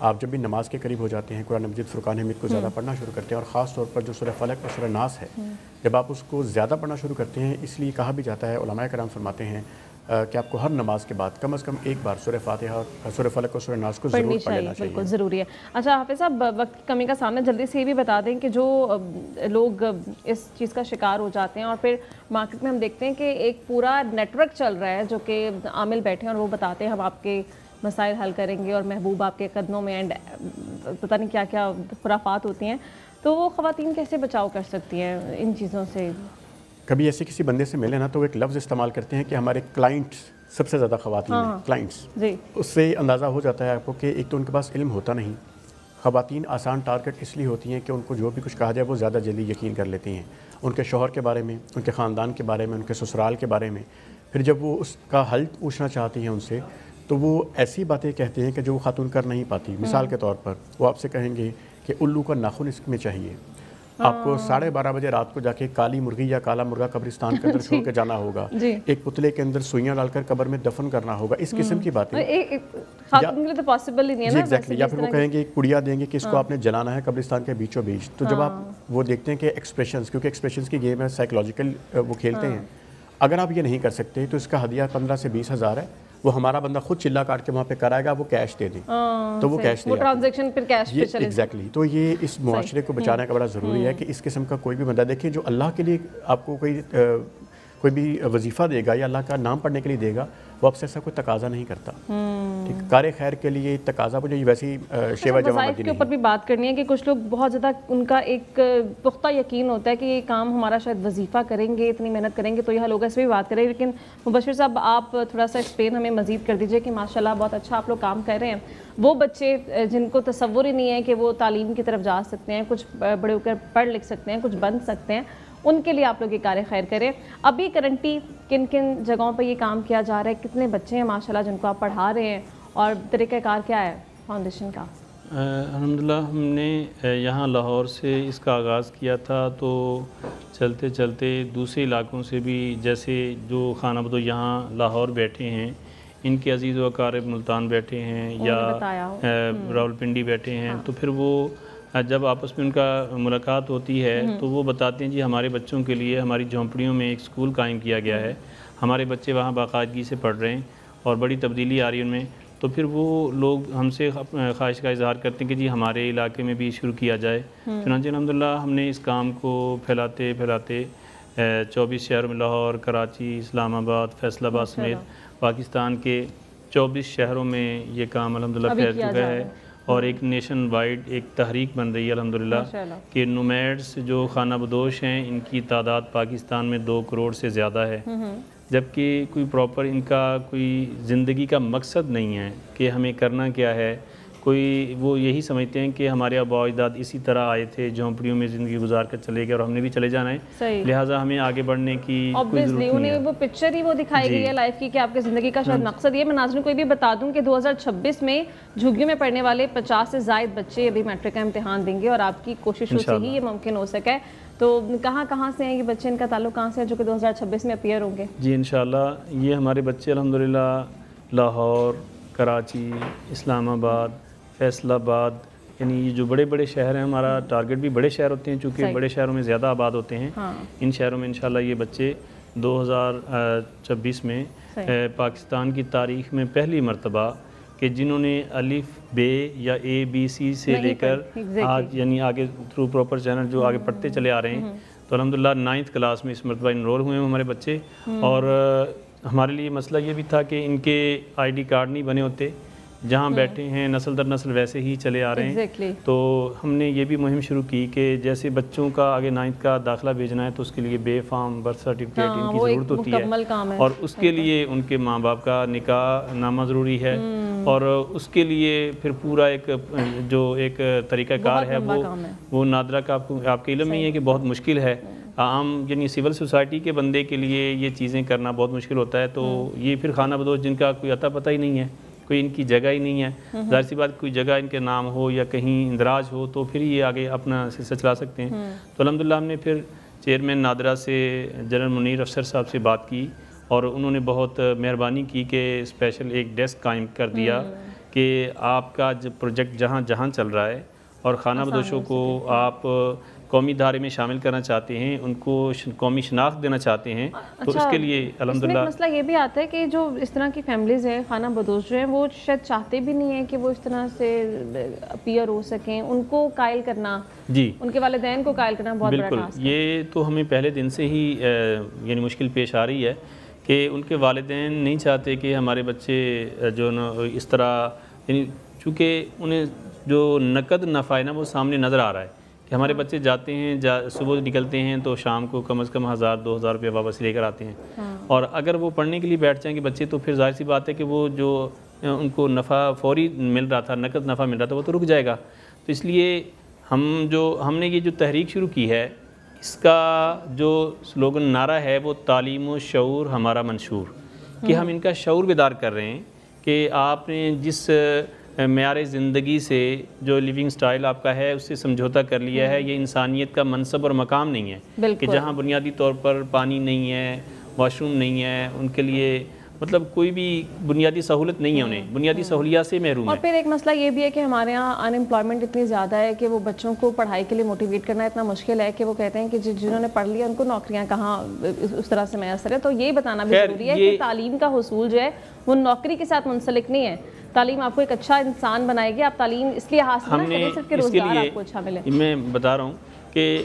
آپ جب بھی نماز کے قریب ہو جاتے ہیں قرآن مجید فرقان حمید کو زیادہ پڑھنا شروع کرتے ہیں، اور خاص طور پر جو سورہ فلق اور سورہ ناس ہے، جب آپ اس کو زیادہ پڑھنا شروع کرتے ہیں، اس لیے کہا بھی جاتا ہے، علماء کرام فرماتے ہیں کہ آپ کو ہر نماز کے بعد کم از کم ایک بار سورہ فاتحہ اور سورہ فلق اور سورہ ناس کو ضرور پڑھ لینا چاہیے۔ بالکل ضروری ہے۔ اچھا حافظ صاحب، وقت کی کمی کا سامنا، جلدی سے یہ بھی بتا دیں کہ جو لوگ اس چیز کا شکار ہو جاتے ہیں اور پھر مارکیٹ میں ہم دیکھتے ہیں کہ ایک پورا نیٹ ورک چل رہا ہے جو کہ عامل بیٹھے ہیں اور وہ بتاتے ہیں ہم آپ کے مسائل حل کریں گے اور محبوب آپ کے قدموں میں، اینڈ پتہ نہیں کیا کیا خرافات ہوتی ہیں، تو وہ خواتین کیسے بچاؤ کر سکتی ہیں ان چیزوں سے؟ کبھی ایسے کسی بندے سے ملے نا تو وہ ایک لفظ استعمال کرتے ہیں کہ ہمارے کلائنٹس سب سے زیادہ خواتین ہیں، کلائنٹس۔ جی، اس سے اندازہ ہو جاتا ہے آپ کو کہ ایک تو ان کے پاس علم ہوتا نہیں، خواتین آسان ٹارگٹ اس لیے ہوتی ہیں کہ ان کو جو بھی کچھ کہا جائے وہ زیادہ جلدی یقین کر لیتی ہیں، ان کے شوہر کے بارے میں، ان کے خاندان کے بارے میں، ان کے سسرال کے بارے میں۔ پھر جب وہ اس کا حل پوچھنا چاہتی ہیں ان سے تو وہ ایسی باتیں کہتے ہیں کہ جو وہ خاتون کر نہیں پاتی۔ مثال کے طور پر وہ آپ سے کہیں گے کہ الو کا ناخن اس میں چاہیے، آپ کو 12:30 بجے رات کو جا کے کالی مرغی یا کالا مرغا قبرستان کے اندر چھوڑ کے جانا ہوگا، ایک پتلے کے اندر سوئیاں ڈال کر قبر میں دفن کرنا ہوگا، اس قسم کی باتیں خاتون کے لیے تو پاسبل ہی نہیں ہے نا۔ ایگزیکٹلی، یا پھر وہ کہیں گے ایک پڑیا دیں گے کہ اس کو آپ نے جلانا ہے قبرستان کے بیچوں بیچ۔ تو جب آپ وہ دیکھتے ہیں کہ ایکسپریشنز، کیونکہ ایکسپریشنز کی گیم ہے، سائیکولوجیکل وہ کھیلتے ہیں، اگر آپ یہ نہیں کر سکتے تو اس کا ہدیہ 15 سے 20 ہزار ہے، وہ ہمارا بندہ خود چلا کاٹ کے وہاں پہ کرائے گا، وہ کیش دے دیں تو وہ کیش دے گا، ٹرانزیکشن پھر کیش پہ چلے۔ ایگزیکٹلی۔ تو یہ اس معاشرے کو بچانے کا بڑا ضروری ہے کہ اس قسم کا کوئی بھی بندہ دیکھیں جو اللہ کے لیے آپ کو کوئی بھی وظیفہ دے گا یا اللہ کا نام پڑھنے کے لیے دے گا، وہ آپ سے ایسا کوئی تقاضا نہیں کرتا۔ ٹھیک، کار خیر کے لیے تقاضا مجھے ویسی شیوا جمع وظائف کے اوپر بھی بات کرنی ہے کہ کچھ لوگ بہت زیادہ ان کا ایک پختہ یقین ہوتا ہے کہ یہ کام ہمارا شاید وظیفہ کریں گے، اتنی محنت کریں گے تو یہ حل ہوگا، اس پہ بھی بات کریں۔ لیکن مبشر صاحب آپ تھوڑا سا ایکسپلین ہمیں مزید کر دیجئے کہ ماشاءاللہ بہت اچھا آپ لوگ کام کر رہے ہیں، وہ بچے جن کو تصور ہی نہیں ہے کہ وہ تعلیم کی طرف جا سکتے ہیں، کچھ بڑے ہو کر پڑھ لکھ سکتے ہیں، کچھ بن سکتے ہیں، ان کے لیے آپ لوگ یہ کار خیر کریں۔ ابھی کرنٹلی کن کن جگہوں پہ یہ کام کیا جا رہا ہے، کتنے بچے ہیں ماشاءاللہ جن کو آپ پڑھا رہے ہیں، اور طریقہ کار کیا ہے فاؤنڈیشن کا؟ الحمدللہ ہم نے یہاں لاہور سے اس کا آغاز کیا تھا، تو چلتے چلتے دوسرے علاقوں سے بھی، جیسے جو خانہ بدو یہاں لاہور بیٹھے ہیں، ان کے عزیز و اقارب ملتان بیٹھے ہیں یا راولپنڈی بیٹھے ہیں، تو پھر وہ جب آپس میں ان کا ملاقات ہوتی ہے تو وہ بتاتے ہیں جی ہمارے بچوں کے لیے ہماری جھونپڑیوں میں ایک اسکول قائم کیا گیا ہے، ہمارے بچے وہاں باقاعدگی سے پڑھ رہے ہیں اور بڑی تبدیلی آ رہی ہے ان میں۔ تو پھر وہ لوگ ہم سے خواہش کا اظہار کرتے ہیں کہ جی ہمارے علاقے میں بھی شروع کیا جائے۔ چنانچہ الحمدللہ ہم نے اس کام کو پھیلاتے 24 شہروں میں، لاہور، کراچی، اسلام آباد، فیصل آباد سمیت پاکستان کے 24 شہروں میں یہ کام الحمدللہ پھیل چکا ہے، اور ایک نیشن وائڈ ایک تحریک بن رہی ہے الحمدللہ کہ نومیڈس جو خانہ بدوش ہیں ان کی تعداد پاکستان میں 2 کروڑ سے زیادہ ہے، جبکہ کوئی پراپر ان کا کوئی زندگی کا مقصد نہیں ہے کہ ہمیں کرنا کیا ہے۔ کوئی وہ یہی سمجھتے ہیں کہ ہمارے آباء و اجداد اسی طرح آئے تھے، جھونپڑیوں میں زندگی گزار کر چلے گئے اور ہم نے بھی چلے جانا ہے، لہٰذا ہمیں آگے بڑھنے کی کوئی ضرورت نہیں ہے۔ انہیں وہ پکچر ہی وہ دکھائی گئی ہے لائف کی کہ آپ کے زندگی کا شاید مقصد یہ۔ میں ناظرین کو یہ بھی بتا دوں کہ 2026 میں جھگیوں میں پڑھنے والے 50 سے زائد بچے ابھی میٹرک کا امتحان دیں گے، اور آپ کی کوششوں سے ہی یہ ممکن ہو سکے۔ تو کہاں سے ہیں یہ بچے، ان کا تعلق کہاں سے ہے جو کہ 2026 میں اپیئر ہوں گے؟ جی انشاءاللہ یہ ہمارے بچے الحمدللہ لاہور، کراچی، اسلام آباد، فیصل آباد، یعنی یہ جو بڑے بڑے شہر ہیں، ہمارا ٹارگٹ بھی بڑے شہر ہوتے ہیں چونکہ بڑے شہروں میں زیادہ آباد ہوتے ہیں، ان شہروں میں انشاءاللہ یہ بچے 2026 میں پاکستان کی تاریخ میں پہلی مرتبہ کہ جنہوں نے الف بے یا اے بی سی سے لے کر آج یعنی آگے تھرو پراپر چینل جو آگے پڑھتے چلے آ رہے ہیں، تو الحمدللہ 9th کلاس میں اس مرتبہ انرول ہوئے ہیں ہمارے بچے۔ اور ہمارے لیے مسئلہ یہ بھی تھا کہ ان کے ID کارڈ نہیں بنے ہوتے، جہاں بیٹھے ہیں نسل در نسل ویسے ہی چلے آ رہے ہیں، تو ہم نے یہ بھی مہم شروع کی کہ جیسے بچوں کا آگے 9th کا داخلہ بھیجنا ہے تو اس کے لیے بے فارم، برتھ سرٹیفکیٹ ان کی ضرورت ہوتی ہے، اور اس کے لیے ان کے ماں باپ کا نکاح نامہ ضروری ہے، اور اس کے لیے پھر پورا ایک طریقہ کار ہے وہ نادرہ کا آپ کے علم میں ہے کہ بہت مشکل ہے، عام یعنی سول سوسائٹی کے بندے کے لیے یہ چیزیں کرنا بہت مشکل ہوتا ہے۔ تو یہ پھر خانہ بدوش جن کا کوئی عطا پتہ ہی نہیں ہے، کوئی ان کی جگہ ہی نہیں ہے، ظاہر سی بات کوئی جگہ ان کے نام ہو یا کہیں اندراج ہو تو پھر یہ آگے اپنا سلسلہ چلا سکتے ہیں۔ تو الحمدللہ ہم نے پھر چیئرمین نادرہ سے جنرل منیر افسر صاحب سے بات کی، اور انہوں نے بہت مہربانی کی کہ اسپیشل ایک ڈیسک قائم کر دیا کہ آپ کا جو پروجیکٹ جہاں چل رہا ہے اور خانہ بدوشوں کو آپ قومی ادارے میں شامل کرنا چاہتے ہیں، ان کو قومی شناخت دینا چاہتے ہیں، تو اس کے لیے الحمدللہ مسئلہ یہ بھی آتا ہے کہ جو اس طرح کی فیملیز ہیں، خانہ بدوش جو ہیں، وہ شاید چاہتے بھی نہیں ہیں کہ وہ اس طرح سے اپیئر ہو سکیں، ان کو قائل کرنا، جی ان کے والدین کو قائل کرنا بہت بڑا ٹاسک ہے۔ یہ تو ہمیں پہلے دن سے ہی یعنی مشکل پیش آ رہی ہے کہ ان کے والدین نہیں چاہتے کہ ہمارے بچے جو اس طرح، یعنی چونکہ انہیں جو نقد نفع ہے نا وہ سامنے نظر آ رہا ہے کہ ہمارے بچے جاتے ہیں، صبح نکلتے ہیں تو شام کو کم از کم 1000-2000 روپے واپس لے کر آتے ہیں، اور اگر وہ پڑھنے کے لیے بیٹھ جائیں گے بچے تو پھر ظاہر سی بات ہے کہ وہ جو ان کو نفع فوری مل رہا تھا، نقد نفع مل رہا تھا، وہ تو رک جائے گا۔ تو اس لیے ہم نے یہ جو تحریک شروع کی ہے، اس کا جو سلوگن نعرہ ہے وہ تعلیم و شعور ہمارا منشور، کہ ہم ان کا شعور بیدار کر رہے ہیں کہ آپ نے جس معیار زندگی سے جو لیونگ سٹائل آپ کا ہے اس سے سمجھوتا کر لیا ہے، یہ انسانیت کا منصب اور مقام نہیں ہے کہ جہاں بنیادی طور پر پانی نہیں ہے، واش روم نہیں ہے، ان کے لیے مطلب کوئی بھی بنیادی سہولت نہیں ہے، انہیں بنیادی سہولیات سے محروم ہے۔ اور پھر ایک مسئلہ یہ بھی ہے کہ ہمارے یہاں ان امپلائمنٹ اتنی زیادہ ہے کہ وہ بچوں کو پڑھائی کے لیے موٹیویٹ کرنا اتنا مشکل ہے کہ وہ کہتے ہیں کہ جنہوں نے پڑھ لیا ان کو نوکریاں کہاں اس طرح سے میسر ہے۔ تو یہ بتانا بھی ضروری ہے کہ تعلیم کا حصول جو ہے وہ نوکری کے ساتھ منسلک نہیں ہے، تعلیم آپ کو ایک اچھا انسان بنائے گی۔ آپ تعلیم اس لیے حاصل نہ کریں صرف کہ روزگار آپ کو اچھا ملے۔ میں بتا رہا ہوں کہ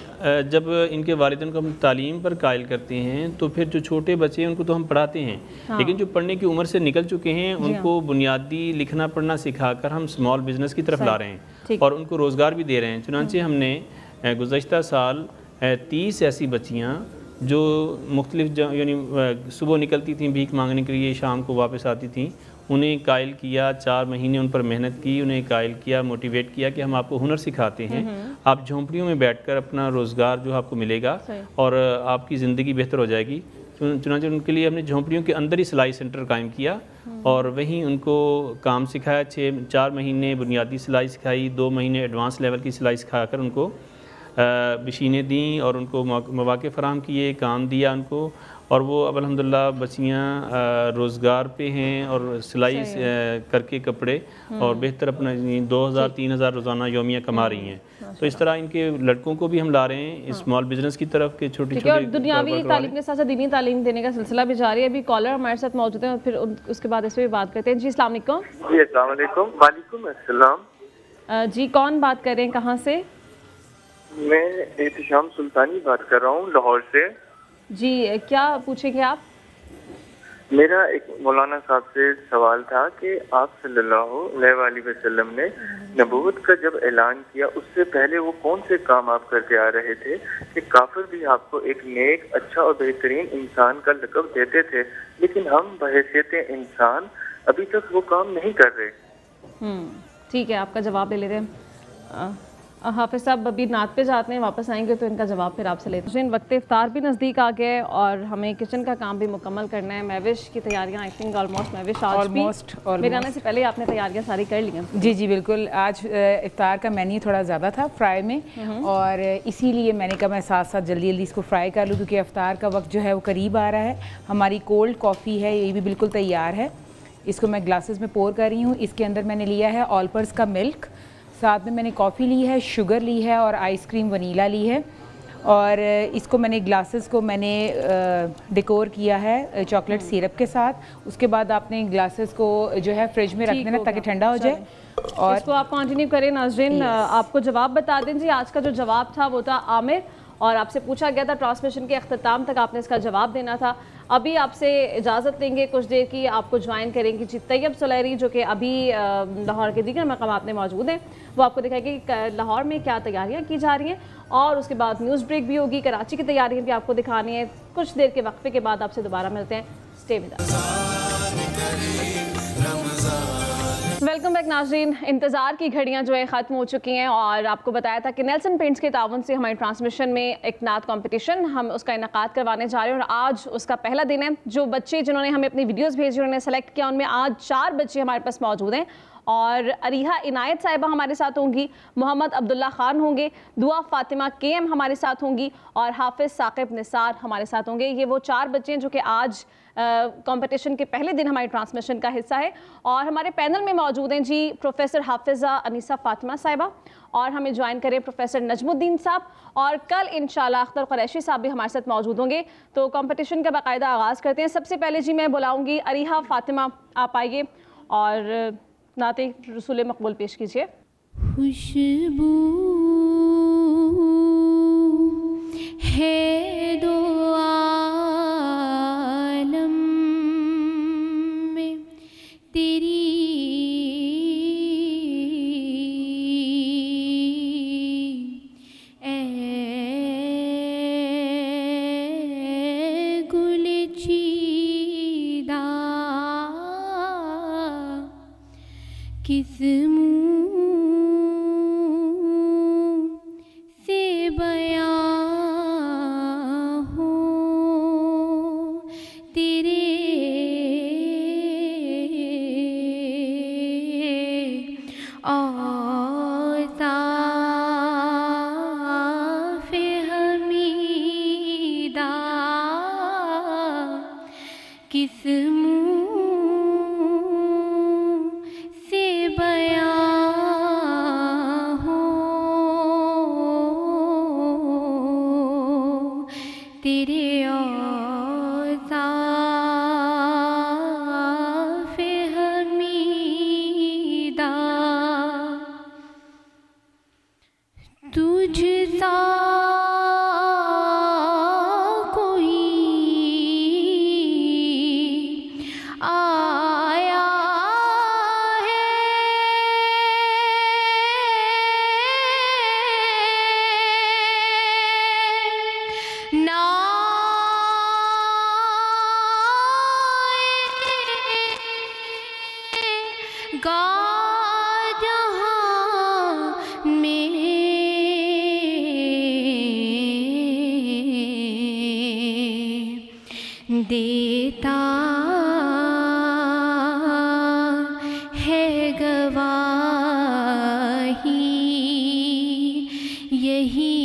جب ان کے والدین کو ہم تعلیم پر قائل کرتے ہیں تو پھر جو چھوٹے بچے ہیں ان کو تو ہم پڑھاتے ہیں، لیکن جو پڑھنے کی عمر سے نکل چکے ہیں ان کو بنیادی لکھنا پڑھنا سکھا کر ہم اسمال بزنس کی طرف لا رہے ہیں اور ان کو روزگار بھی دے رہے ہیں۔ چنانچہ ہم نے گزشتہ سال 30 ایسی بچیاں جو مختلف یعنی صبح نکلتی تھیں بھیک مانگنے کے لیے، شام کو واپس آتی تھیں، انہیں قائل کیا، 4 مہینے ان پر محنت کی، انہیں قائل کیا، موٹیویٹ کیا کہ ہم آپ کو ہنر سکھاتے ہیں، آپ جھونپڑیوں میں بیٹھ کر اپنا روزگار جو آپ کو ملے گا اور آپ کی زندگی بہتر ہو جائے گی۔ چنانچہ ان کے لیے ہم نے جھونپڑیوں کے اندر ہی سلائی سینٹر قائم کیا اور وہیں ان کو کام سکھایا، 4 مہینے بنیادی سلائی سکھائی، 2 مہینے ایڈوانس لیول کی سلائی سکھا کر ان کو مشینیں دیں اور ان کو مواقع فراہم کیے، کام دیا ان کو، اور وہ اب الحمدللہ بچیاں روزگار پہ ہیں اور سلائی کر کے کپڑے اور بہتر اپنا 2000-3000 روزانہ یومیہ کما رہی ہیں۔ تو اس طرح ان کے لڑکوں کو بھی ہم لا رہے ہیں اسمال بزنس کی طرف کے چھوٹی اور دنیاوی تعلیم کے ساتھ ساتھ دینی تعلیم دینے کا سلسلہ بھی جاری ہے۔ ابھی کالر ہمارے ساتھ موجود ہیں اور پھر اس کے بعد اس پہ بھی بات کرتے ہیں۔ جی السلام علیکم۔ جی السلام علیکم۔ وعلیکم السلام۔ جی کون بات کر رہے ہیں، کہاں سے؟ میں احتشام سلطانی بات کر رہا ہوں لاہور سے۔ جی کیا پوچھیں گے آپ؟ میرا ایک مولانا صاحب سے سوال تھا کہ آپ صلی اللہ علیہ وآلہ وسلم نے نبوت کا جب اعلان کیا اس سے پہلے وہ کون سے کام آپ کرتے آ رہے تھے کہ کافر بھی آپ کو ایک نیک، اچھا اور بہترین انسان کا لقب دیتے تھے، لیکن ہم بحیثیت انسان ابھی تک وہ کام نہیں کر رہے؟ ٹھیک ہے، آپ کا جواب لے لیتے ہیں۔ حافظ صاحب ابھی نعت پہ جاتے ہیں، واپس آئیں گے تو ان کا جواب پھر آپ سے لیتے ہیں۔ وقت افطار بھی نزدیک آ گئے اور ہمیں کچن کا کام بھی مکمل کرنا ہے۔ مہوش کی تیاریاں آئی تھنک آلموسٹ مہوش آج بھی میرے آنے سے پہلے آپ نے تیاریاں ساری کر لی ہیں؟ جی جی بالکل، آج افطار کا مینیو تھوڑا زیادہ تھا فرائی میں، اور اسی لیے میں نے کہا میں ساتھ ساتھ جلدی جلدی اس کو فرائی کر لوں کیونکہ افطار کا وقت جو ہے وہ قریب آ رہا ہے۔ ہماری کولڈ کافی ہے، یہ بھی بالکل تیار ہے، اس کو میں گلاسز میں پور کر رہی ہوں۔ اس کے اندر میں نے لیا ہے آلپرز کا ملک، ساتھ میں نے کافی لی ہے، شوگر لی ہے اور آئس کریم ونیلا لی ہے، اور اس کو میں نے گلاسز کو میں نے ڈیکور کیا ہے چاکلیٹ سیرپ کے ساتھ۔ اس کے بعد آپ نے گلاسز کو جو ہے فریج میں رکھ دینا تاکہ ٹھنڈا ہو جائے، اور اس کو آپ کنٹینیو کریں۔ ناظرین آپ کو جواب بتا دیں جی، آج کا جو جواب تھا وہ تھا عامر، اور آپ سے پوچھا گیا تھا ٹرانسمیشن کے اختتام تک آپ نے اس کا جواب دینا تھا۔ ابھی آپ سے اجازت دیں گے کچھ دیر کی، آپ کو جوائن کریں گی جی طیب سلیری جو کہ ابھی لاہور کے دیگر مقامات میں موجود ہیں، وہ آپ کو دکھائے گی کہ لاہور میں کیا تیاریاں کی جا رہی ہیں، اور اس کے بعد نیوز بریک بھی ہوگی، کراچی کی تیاریاں بھی آپ کو دکھانی ہیں۔ کچھ دیر کے وقفے کے بعد آپ سے دوبارہ ملتے ہیں، stay with us. Welcome back ناظرین، انتظار کی گھڑیاں جو ہے ختم ہو چکی ہیں، اور آپ کو بتایا تھا کہ نیلسن پینٹس کے تعاون سے ہماری ٹرانسمیشن میں ایک نعت کمپٹیشن ہم اس کا انعقاد کروانے جا رہے ہیں، اور آج اس کا پہلا دن ہے۔ جو بچے جنہوں نے ہمیں اپنی ویڈیوز بھیجی، انہوں نے سلیکٹ کیا، ان میں آج 4 بچے ہمارے پاس موجود ہیں، اور عریحہ عنایت صاحبہ ہمارے ساتھ ہوں گی، محمد عبداللہ خان ہوں گے، دعا فاطمہ کے ایم ہمارے ساتھ ہوں گی اور حافظ ثاقب نثار ہمارے ساتھ ہوں گے۔ یہ وہ 4 بچے ہیں جو کہ آج کمپٹیشن کے پہلے دن ہماری ٹرانسمیشن کا حصہ ہے، اور ہمارے پینل میں موجود ہیں جی پروفیسر حافظہ انیسہ فاطمہ صاحبہ، اور ہمیں جوائن کریں پروفیسر نجم الدین صاحب، اور کل انشاءاللہ اختر قریشی صاحب بھی ہمارے ساتھ موجود ہوں گے۔ تو کمپٹیشن کا باقاعدہ آغاز کرتے ہیں۔ سب سے پہلے جی میں بلاؤں گی عریحہ فاطمہ، آپ آئیے اور نعت رسول مقبول پیش کیجیے۔ خوشبو ہے دو عالم میں تیری، اے گل چیدہ کس منہ سے بیان ہو تیرے اوصاف حمیدہ کس منہ سے بیان ہو تیرے اوصاف حمیدہ، تجھ سا کوئی آیا ہے نہ گا جہاں میں دیتا ہے گواہی یہی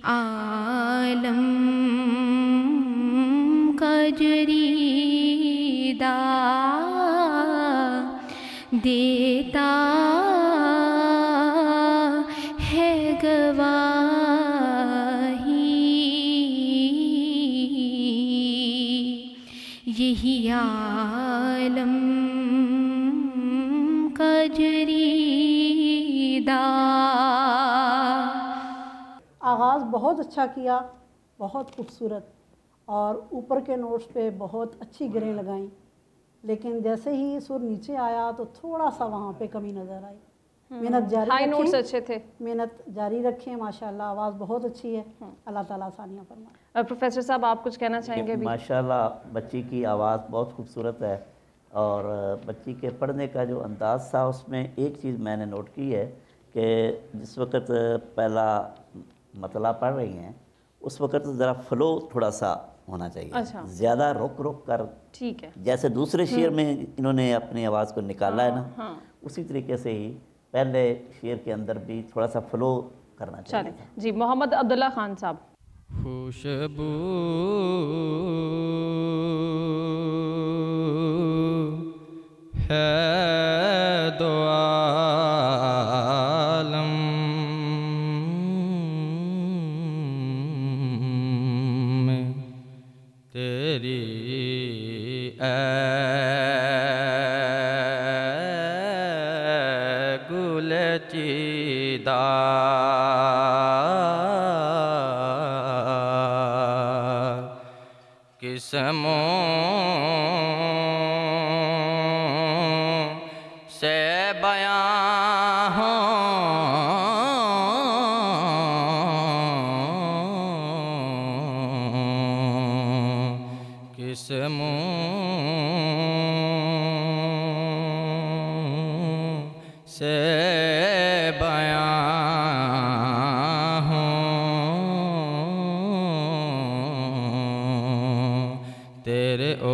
عالم کا جریدہ دیتا ہے گواہی یہی عالم کا جریدہ۔ آغاز بہت اچھا کیا، بہت خوبصورت، اور اوپر کے نوٹس پہ بہت اچھی گریں لگائیں، لیکن جیسے ہی سر نیچے آیا تو تھوڑا سا وہاں پہ کمی نظر آئی۔ محنت جاری ہائی نوٹس رکھیں، اچھے تھے، محنت جاری رکھیں، ماشاءاللہ آواز بہت اچھی ہے، اللہ تعالیٰ آسانیاں فرمائے۔ پروفیسر صاحب آپ کچھ کہنا چاہیں گے؟ ماشاءاللہ بچی کی آواز بہت خوبصورت ہے، اور بچی کے پڑھنے کا جو انداز تھا اس میں ایک چیز میں نے نوٹ کی ہے کہ جس وقت پہلا مطلع پڑھ رہی ہیں اس وقت ذرا فلو تھوڑا سا ہونا چاہیے، زیادہ رک کر، ٹھیک ہے، جیسے دوسرے شعر میں انہوں نے اپنی آواز کو نکالا ہے نا، اسی طریقے سے ہی پہلے شعر کے اندر بھی تھوڑا سا فلو کرنا چاہیے۔ جی محمد عبداللہ خان صاحب۔ خوشبو ہے دو عالم میں تیری، اے گل چیدہ قسموں سے بیان ہوں قسموں سے بیان ہوں تیرے او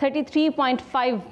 33.5